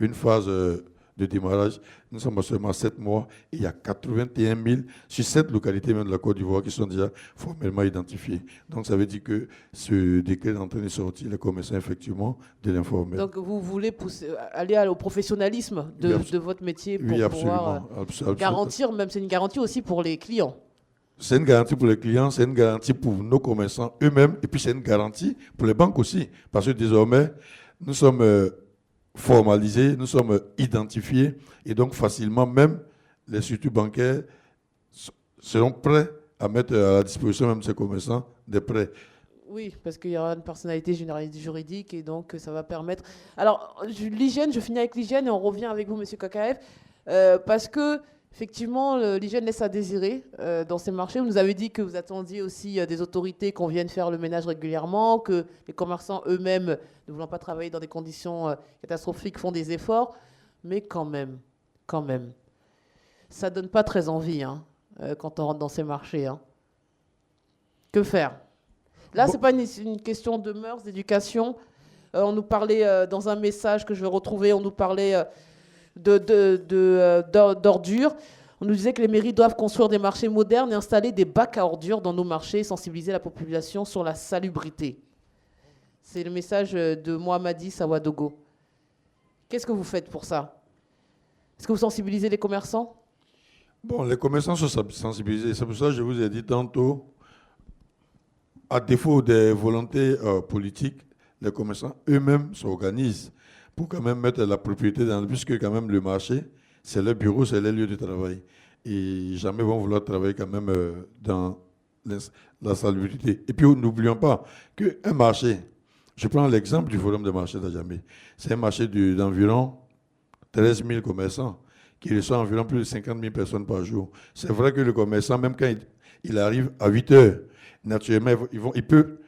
une phase de démarrage, nous sommes seulement à 7 mois et il y a 81 000 sur 7 localités même de la Côte d'Ivoire qui sont déjà formellement identifiées. Donc ça veut dire que ce décret est en train de sortir les commerçants effectivement de l'informel. Donc vous voulez aller au professionnalisme de votre métier pour pouvoir garantir, même c'est une garantie aussi pour les clients. C'est une garantie pour les clients, c'est une garantie pour nos commerçants eux-mêmes et puis c'est une garantie pour les banques aussi. Parce que désormais, nous sommes formalisés, nous sommes identifiés et donc facilement, même les structures bancaires seront prêts à mettre à la disposition même de ces commerçants des prêts. Oui, parce qu'il y aura une personnalité juridique et donc ça va permettre... Alors, l'hygiène, je finis avec l'hygiène et on revient avec vous, M. Kakaev, parce que, effectivement, l'hygiène laisse à désirer dans ces marchés. Vous nous avez dit que vous attendiez aussi des autorités qu'on vienne faire le ménage régulièrement, que les commerçants eux-mêmes, ne voulant pas travailler dans des conditions catastrophiques, font des efforts, mais quand même, ça ne donne pas très envie quand on rentre dans ces marchés. Que faire ? Là, ce n'est pas une question de mœurs, d'éducation. On nous parlait, dans un message que je vais retrouver, on nous parlait d'ordures. On nous disait que les mairies doivent construire des marchés modernes et installer des bacs à ordures dans nos marchés et sensibiliser la population sur la salubrité. C'est le message de Mohamadi Sawadogo. Qu'est-ce que vous faites pour ça ? Est-ce que vous sensibilisez les commerçants ? Bon, les commerçants sont sensibilisés. C'est pour ça que je vous ai dit tantôt, à défaut des volontés politiques, les commerçants eux-mêmes s'organisent pour quand même mettre la propriété dans le... Puisque quand même le marché, c'est le bureau, c'est les lieux de travail. Et jamais vont vouloir travailler quand même dans la salubrité. Et puis n'oublions pas qu'un marché, je prends l'exemple du forum de marché d'Adjamé, c'est un marché d'environ 13 000 commerçants qui reçoit environ plus de 50 000 personnes par jour. C'est vrai que le commerçant, même quand il arrive à 8 heures, naturellement, il peut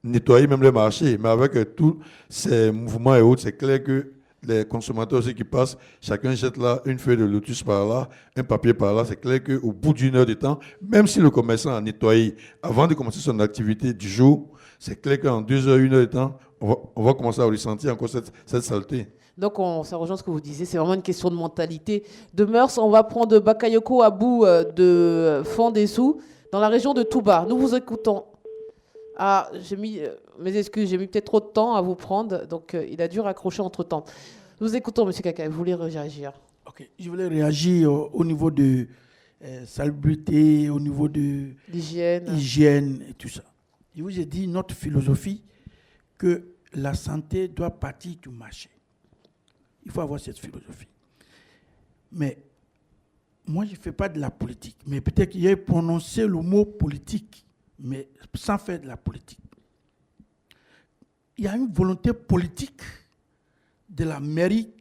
nettoyer même le marché, mais avec tous ces mouvements et autres, c'est clair que les consommateurs aussi qui passent, chacun jette là une feuille de lotus par là, un papier par là, c'est clair qu'au bout d'une heure de temps, même si le commerçant a nettoyé avant de commencer son activité du jour, c'est clair qu'en 2 heures, 1 heure de temps, on va commencer à ressentir encore cette saleté. Donc, ça rejoint ce que vous disiez, c'est vraiment une question de mentalité, de mœurs. On va prendre Bakayoko Abou de Fondessou, dans la région de Touba. Nous vous écoutons. Ah, j'ai mis, mes excuses, j'ai mis peut-être trop de temps à vous prendre, donc il a dû raccrocher entre-temps. Nous écoutons, M. Kakaev, vous voulez réagir ? Ok, je voulais réagir au niveau de salubrité, au niveau de l'hygiène et tout ça. Je vous ai dit notre philosophie que la santé doit partir du marché. Il faut avoir cette philosophie. Mais moi, je ne fais pas de la politique. Mais peut-être qu'il y a prononcé le mot politique, mais sans faire de la politique. Il y a une volonté politique de la mairie,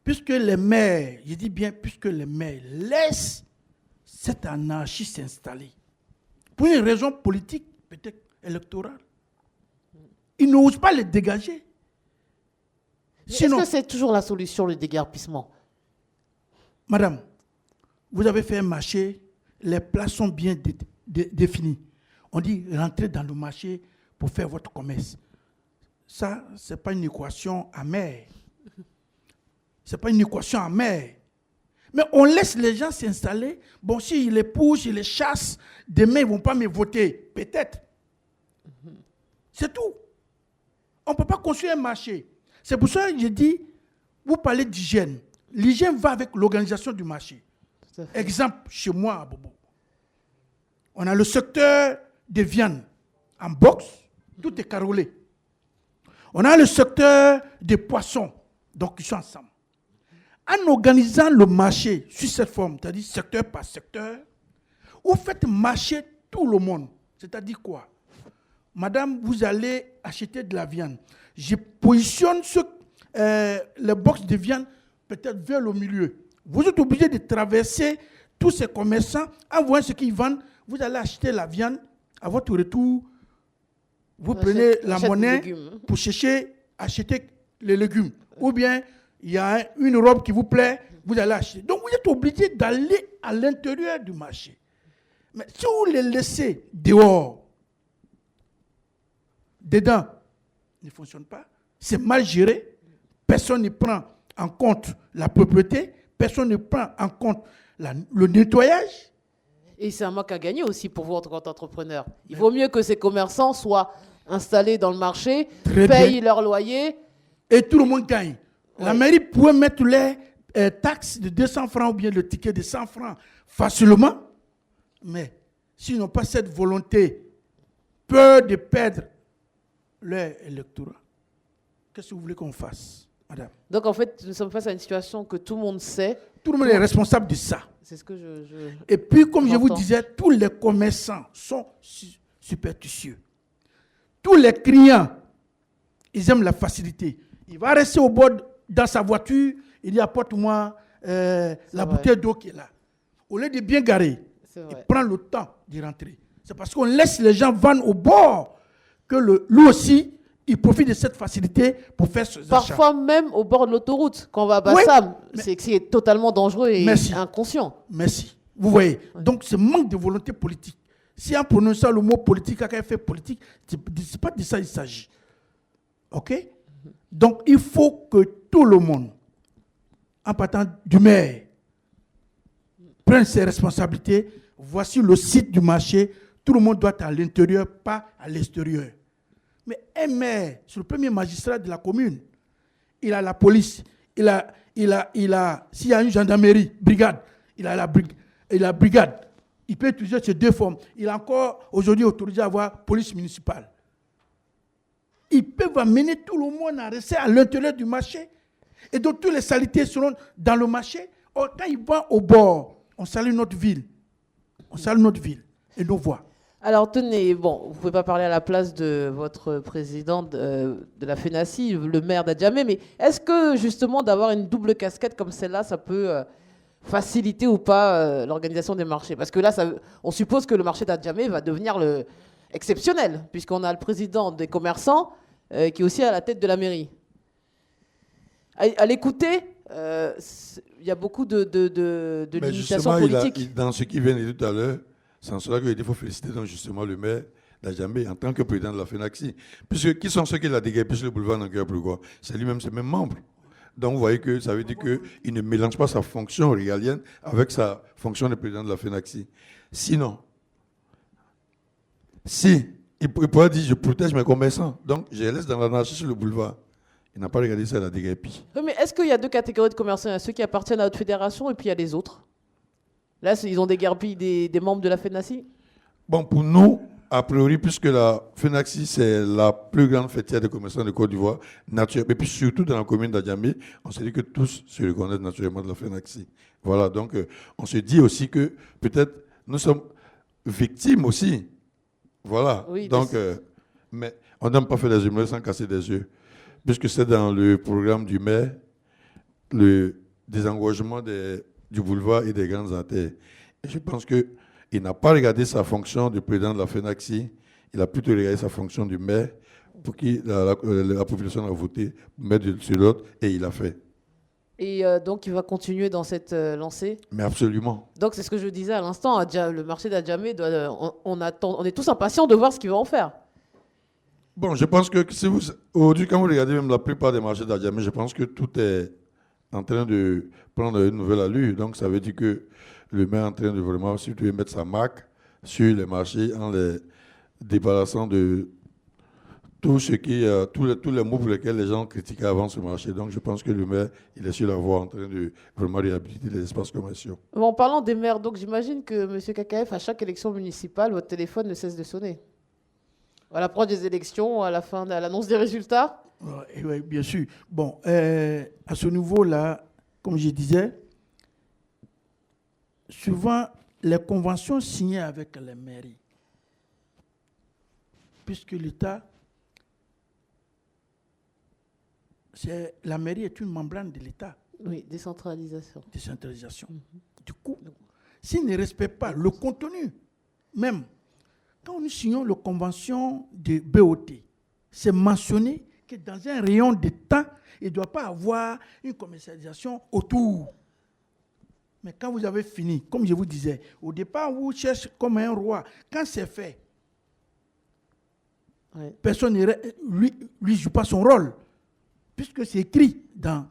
puisque les maires, je dis bien puisque les maires laissent cette anarchie s'installer. Pour une raison politique, peut-être électorale. Ils n'osent pas les dégager. Sinon, est-ce que c'est toujours la solution, le déguerpissement ? Madame, vous avez fait un marché, les places sont bien définies. On dit rentrez dans le marché pour faire votre commerce. Ça, ce n'est pas une équation amère. Ce n'est pas une équation amère. Mais on laisse les gens s'installer. Bon, s'ils les poussent, ils les chassent, demain, ils ne vont pas me voter. Peut-être. C'est tout. On ne peut pas construire un marché. C'est pour ça que je dis, vous parlez d'hygiène. L'hygiène va avec l'organisation du marché. Exemple, chez moi à Bobo. On a le secteur des viandes en box, tout est carrelé. On a le secteur des poissons, donc ils sont ensemble. En organisant le marché sur cette forme, c'est-à-dire secteur par secteur, vous faites marcher tout le monde. C'est-à-dire quoi ? Madame, vous allez acheter de la viande. Je positionne les box de viande peut-être vers le milieu. Vous êtes obligé de traverser tous ces commerçants. En voyant ce qu'ils vendent, vous allez acheter la viande. À votre retour, vous prenez la monnaie pour acheter les légumes. Ou bien, il y a une robe qui vous plaît, vous allez acheter. Donc, vous êtes obligé d'aller à l'intérieur du marché. Mais si vous les laissez dehors, dedans, ne fonctionne pas, c'est mal géré, personne ne prend en compte la propreté, personne ne prend en compte le nettoyage. Et c'est un manque à gagner aussi pour vous en tant qu'entrepreneur. Il vaut mieux que ces commerçants soient installés dans le marché, payent leur loyer. Et tout le monde gagne. Ouais. La mairie pourrait mettre les taxes de 200 francs ou bien le ticket de 100 francs facilement. Mais s'ils n'ont pas cette volonté, peur de perdre leur électorat, qu'est-ce que vous voulez qu'on fasse, madame? Donc en fait, nous sommes face à une situation que tout le monde sait. Tout le monde est responsable de ça. C'est ce que je Et puis, comme je vous j'entends. disais, tous les commerçants sont superstitieux. Tous les clients, ils aiment la facilité. Il va rester au bord dans sa voiture, il dit apporte-moi la bouteille d'eau qui est là. Au lieu de bien garer, il prend le temps d'y rentrer. C'est parce qu'on laisse les gens vendre au bord que lui aussi, il profite de cette facilité pour faire ses achats. Parfois même au bord de l'autoroute, quand on va à Bassam, c'est totalement dangereux et inconscient. Merci. Vous voyez, donc ce manque de volonté politique. Si en prononçant le mot politique, quelqu'un fait politique, c'est pas de ça qu'il s'agit. OK? Donc il faut que tout le monde, en partant du maire, prenne ses responsabilités. Voici le site du marché. Tout le monde doit être à l'intérieur, pas à l'extérieur. Mais un maire, c'est le premier magistrat de la commune. Il a la police, s'il y a une gendarmerie, brigade, il a la brigade. Il peut utiliser ces deux formes. Il est encore aujourd'hui autorisé à avoir police municipale. Ils peuvent amener tout le monde à rester à l'intérieur du marché. Et donc, toutes les saletés seront dans le marché. Or, quand ils vont au bord, on salue notre ville. On salue notre ville et nos voies. Alors tenez, bon, vous ne pouvez pas parler à la place de votre président de la FENACI, le maire d'Adjamé, mais est-ce que justement d'avoir une double casquette comme celle-là, ça peut faciliter ou pas l'organisation des marchés? Parce que là, on suppose que le marché d'Adjamé va devenir exceptionnel, puisqu'on a le président des commerçants qui est aussi à la tête de la mairie. À l'écouter, il y a beaucoup de limitations politiques. Dans ce qui vient de dire tout à l'heure, c'est en cela qu'il faut féliciter donc justement le maire d'Adjamé en tant que président de la FENACI. Puisque qui sont ceux qui l'ont déguerpi sur le boulevard Nangueur Pourquoi? C'est lui-même, c'est même membre. Donc vous voyez que ça veut dire qu'il ne mélange pas sa fonction régalienne avec sa fonction de président de la FENACI. Sinon, il pourrait dire je protège mes commerçants, donc je les laisse dans l'anarchie sur le boulevard. Il n'a pas regardé ça à la déguerpi. Oui, mais est-ce qu'il y a deux catégories de commerçants? Il y a ceux qui appartiennent à notre fédération et puis il y a les autres. Là, ils ont déguerpi des membres de la FENACI? Bon, pour nous, a priori, puisque la FENACI, c'est la plus grande fêtière de commerçants de Côte d'Ivoire, et puis surtout dans la commune d'Adjamé, on se dit que tous se reconnaissent naturellement de la FENACI. Voilà, donc on se dit aussi que peut-être nous sommes victimes aussi. Voilà, oui, donc, mais on n'aime pas faire des humeurs sans casser des yeux, puisque c'est dans le programme du maire, le désengorgement du boulevard et des grandes artères. Et je pense qu'il n'a pas regardé sa fonction de président de la FENACI, il a plutôt regardé sa fonction du maire pour qui la population a voté pour mettre sur l'autre, et il a fait. Et donc il va continuer dans cette lancée? Mais absolument. Donc c'est ce que je disais à l'instant, le marché d'Adjamé, on est tous impatients de voir ce qu'il va en faire. Bon, je pense que aujourd'hui, quand vous regardez même la plupart des marchés d'Adjamé, je pense que tout est en train de prendre une nouvelle allure. Donc, ça veut dire que le maire est en train de vraiment surtout mettre sa marque sur les marchés en les débarrassant de tout ce qui, tous les mots pour lesquels les gens critiquaient avant ce marché. Donc, je pense que le maire, il est sur la voie en train de vraiment réhabiliter les espaces commerciaux. Bon, en parlant des maires, donc j'imagine que M. KKF, à chaque élection municipale, votre téléphone ne cesse de sonner. À l'approche des élections, à la fin, à l'annonce des résultats? Oui, bien sûr. Bon, à ce niveau-là, comme je disais, souvent, les conventions signées avec les mairies, puisque l'État, la mairie est une membrane de l'État. Oui, décentralisation. Décentralisation. Du coup, s'ils ne respectent pas le contenu, même quand nous signons la convention de BOT, c'est mentionné que dans un rayon de temps, il ne doit pas avoir une commercialisation autour. Mais quand vous avez fini, comme je vous disais, au départ, vous cherchez comme un roi. Quand c'est fait, personne ne joue pas son rôle, puisque c'est écrit dans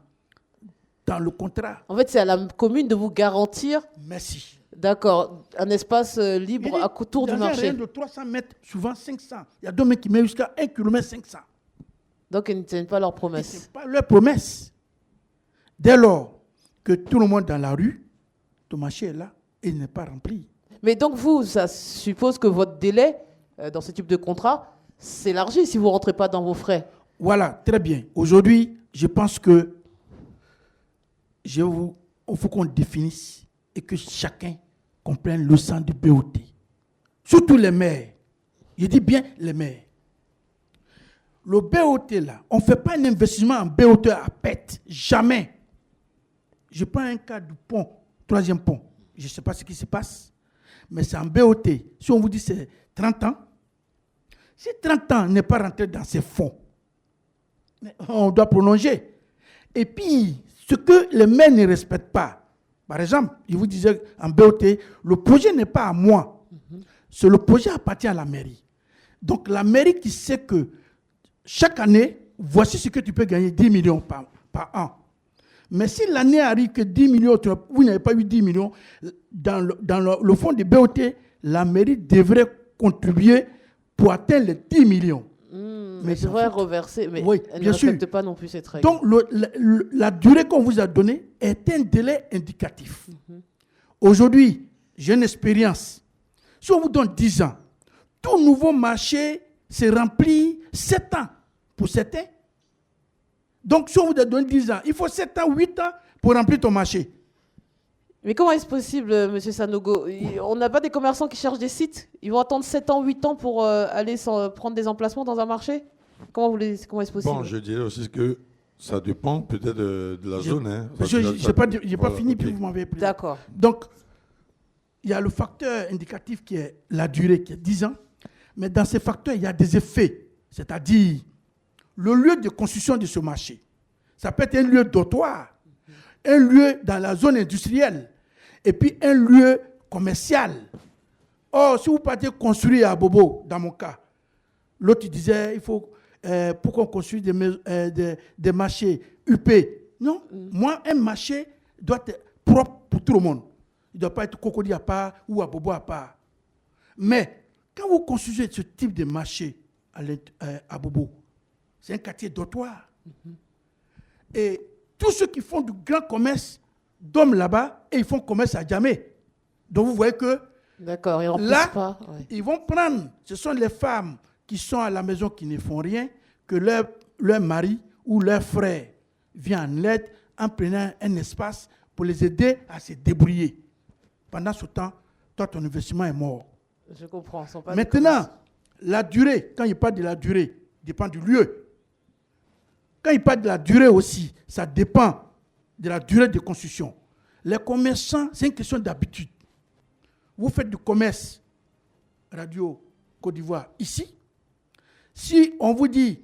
le contrat. En fait, c'est à la commune de vous garantir. Merci. D'accord, un espace libre autour du marché. Dans un rayon de 300 mètres, souvent 500. Il y a d'autres qui mettent jusqu'à 1 km 500. Donc, ils ne tiennent pas leurs promesses. Ils ne tiennent pas leurs promesses. Dès lors que tout le monde dans la rue, le marché est là et il n'est pas rempli. Mais donc, vous, ça suppose que votre délai dans ce type de contrat s'élargit si vous ne rentrez pas dans vos frais. Voilà, très bien. Aujourd'hui, je pense que il faut qu'on définisse et que chacun comprenne le sens du BOT. Surtout les maires. Je dis bien les maires. Le BOT là, on ne fait pas un investissement en BOT à pète. Jamais. Je prends un cas du pont, 3e pont. Je ne sais pas ce qui se passe, mais c'est en BOT. Si on vous dit c'est 30 ans, si 30 ans n'est pas rentré dans ces fonds, on doit prolonger. Et puis, ce que les maires ne respectent pas, par exemple, je vous disais en BOT, le projet n'est pas à moi. C'est le projet appartient à la mairie. Donc la mairie qui sait que chaque année, voici ce que tu peux gagner, 10 millions par an. Mais si l'année arrive que 10 millions, vous n'avez pas eu 10 millions, dans le fonds de BOT, la mairie devrait contribuer pour atteindre les 10 millions. Mais je devrais reverser, mais oui, elle ne respecte pas non plus cette règle. Donc la durée qu'on vous a donnée est un délai indicatif. Aujourd'hui, j'ai une expérience. Si on vous donne 10 ans, tout nouveau marché se remplit 7 ans pour certains. Donc si on vous a donné 10 ans, il faut 7 ans, 8 ans pour remplir ton marché. Mais comment est-ce possible, M. Sanogo? On n'a pas des commerçants qui cherchent des sites? Ils vont attendre 7 ans, 8 ans pour aller prendre des emplacements dans un marché? Comment est-ce possible? Bon, je dirais aussi que ça dépend peut-être de la zone. Hein. Je n'ai pas fini, puis vous m'avez pris. D'accord. Donc, il y a le facteur indicatif qui est la durée, qui est 10 ans. Mais dans ces facteurs, il y a des effets. C'est-à-dire, le lieu de construction de ce marché, ça peut être un lieu dortoir, un lieu dans la zone industrielle, et puis un lieu commercial. Or, si vous partez construire à Bobo, dans mon cas, l'autre disait, il faut, pour qu'on construise des marchés UP. Non, moi, un marché doit être propre pour tout le monde. Il ne doit pas être Cocody à part ou à Bobo à part. Mais quand vous construisez ce type de marché à Bobo, c'est un quartier dortoir. Et tous ceux qui font du grand commerce dorment là-bas et ils font commerce à Djamé. Donc vous voyez que d'accord, ils là, pas. Ouais. Ils vont prendre, ce sont les femmes qui sont à la maison qui ne font rien, que leur mari ou leur frère vient en aide en prenant un espace pour les aider à se débrouiller. Pendant ce temps, toi, ton investissement est mort. Je comprends. Pas maintenant, la durée, quand il parle de la durée, dépend du lieu. Quand il parle de la durée aussi, ça dépend de la durée de construction. Les commerçants, c'est une question d'habitude. Vous faites du commerce, Radio Côte d'Ivoire, ici. Si on vous dit,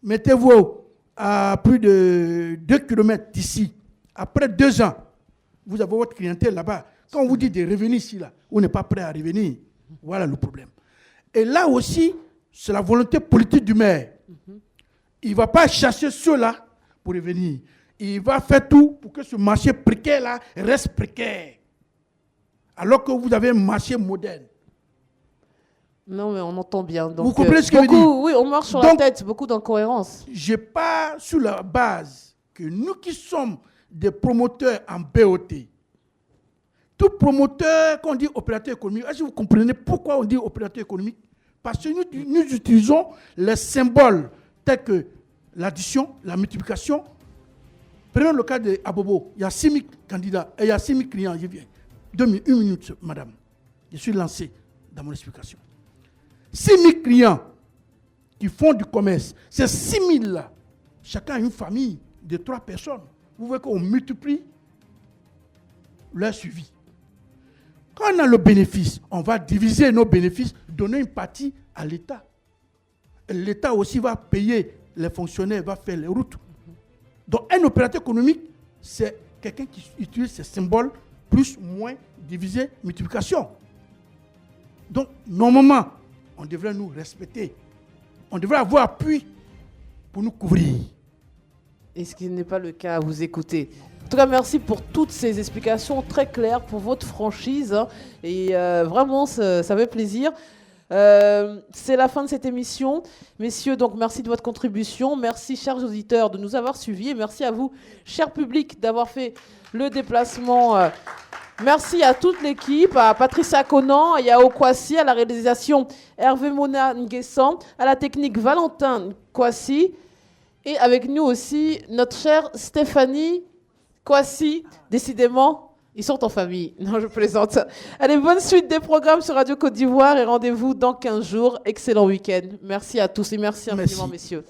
mettez-vous à plus de 2 km d'ici, après 2 ans, vous avez votre clientèle là-bas. Quand on vous dit de revenir ici, là, vous n'êtes pas prêt à revenir. Voilà le problème. Et là aussi, c'est la volonté politique du maire. Il ne va pas chercher ceux-là pour revenir. Il va faire tout pour que ce marché précaire-là reste précaire. Alors que vous avez un marché moderne. Non, mais on entend bien. Donc, vous comprenez ce que je dis? Oui, on marche sur la tête, beaucoup d'incohérences. Je pars sur la base que nous qui sommes des promoteurs en BOT, tout promoteur qu'on dit opérateur économique, est-ce que vous comprenez pourquoi on dit opérateur économique? Parce que nous utilisons les symboles tels que l'addition, la multiplication. Prenons le cas de Abobo. Il y a 6 000 candidats et il y a 6 000 clients. Je viens. 1 minute, madame. Je suis lancé dans mon explication. 6 000 clients qui font du commerce. Ces 6 000 là, chacun a une famille de 3 personnes. Vous voyez qu'on multiplie leur suivi. Quand on a le bénéfice, on va diviser nos bénéfices, donner une partie à l'État. L'État aussi va payer les fonctionnaires, va faire les routes. Donc un opérateur économique, c'est quelqu'un qui utilise ces symboles, plus, moins, diviser, multiplication. Donc normalement, on devrait nous respecter. On devrait avoir appui pour nous couvrir. Et ce qui n'est pas le cas à vous écouter. En tout cas, merci pour toutes ces explications très claires, pour votre franchise. Hein, et vraiment, ça fait plaisir. C'est la fin de cette émission. Messieurs, donc merci de votre contribution. Merci, chers auditeurs, de nous avoir suivis. Et merci à vous, cher public, d'avoir fait le déplacement. Merci à toute l'équipe, à Patricia Conan, à Yao Kwasi, à la réalisation Hervé Mona Nguessan, à la technique Valentin Kwasi. Et avec nous aussi, notre chère Stéphanie Kwasi. Décidément, ils sont en famille. Non, je plaisante. Allez, bonne suite des programmes sur Radio Côte d'Ivoire et rendez-vous dans 15 jours. Excellent week-end. Merci à tous et merci infiniment, messieurs.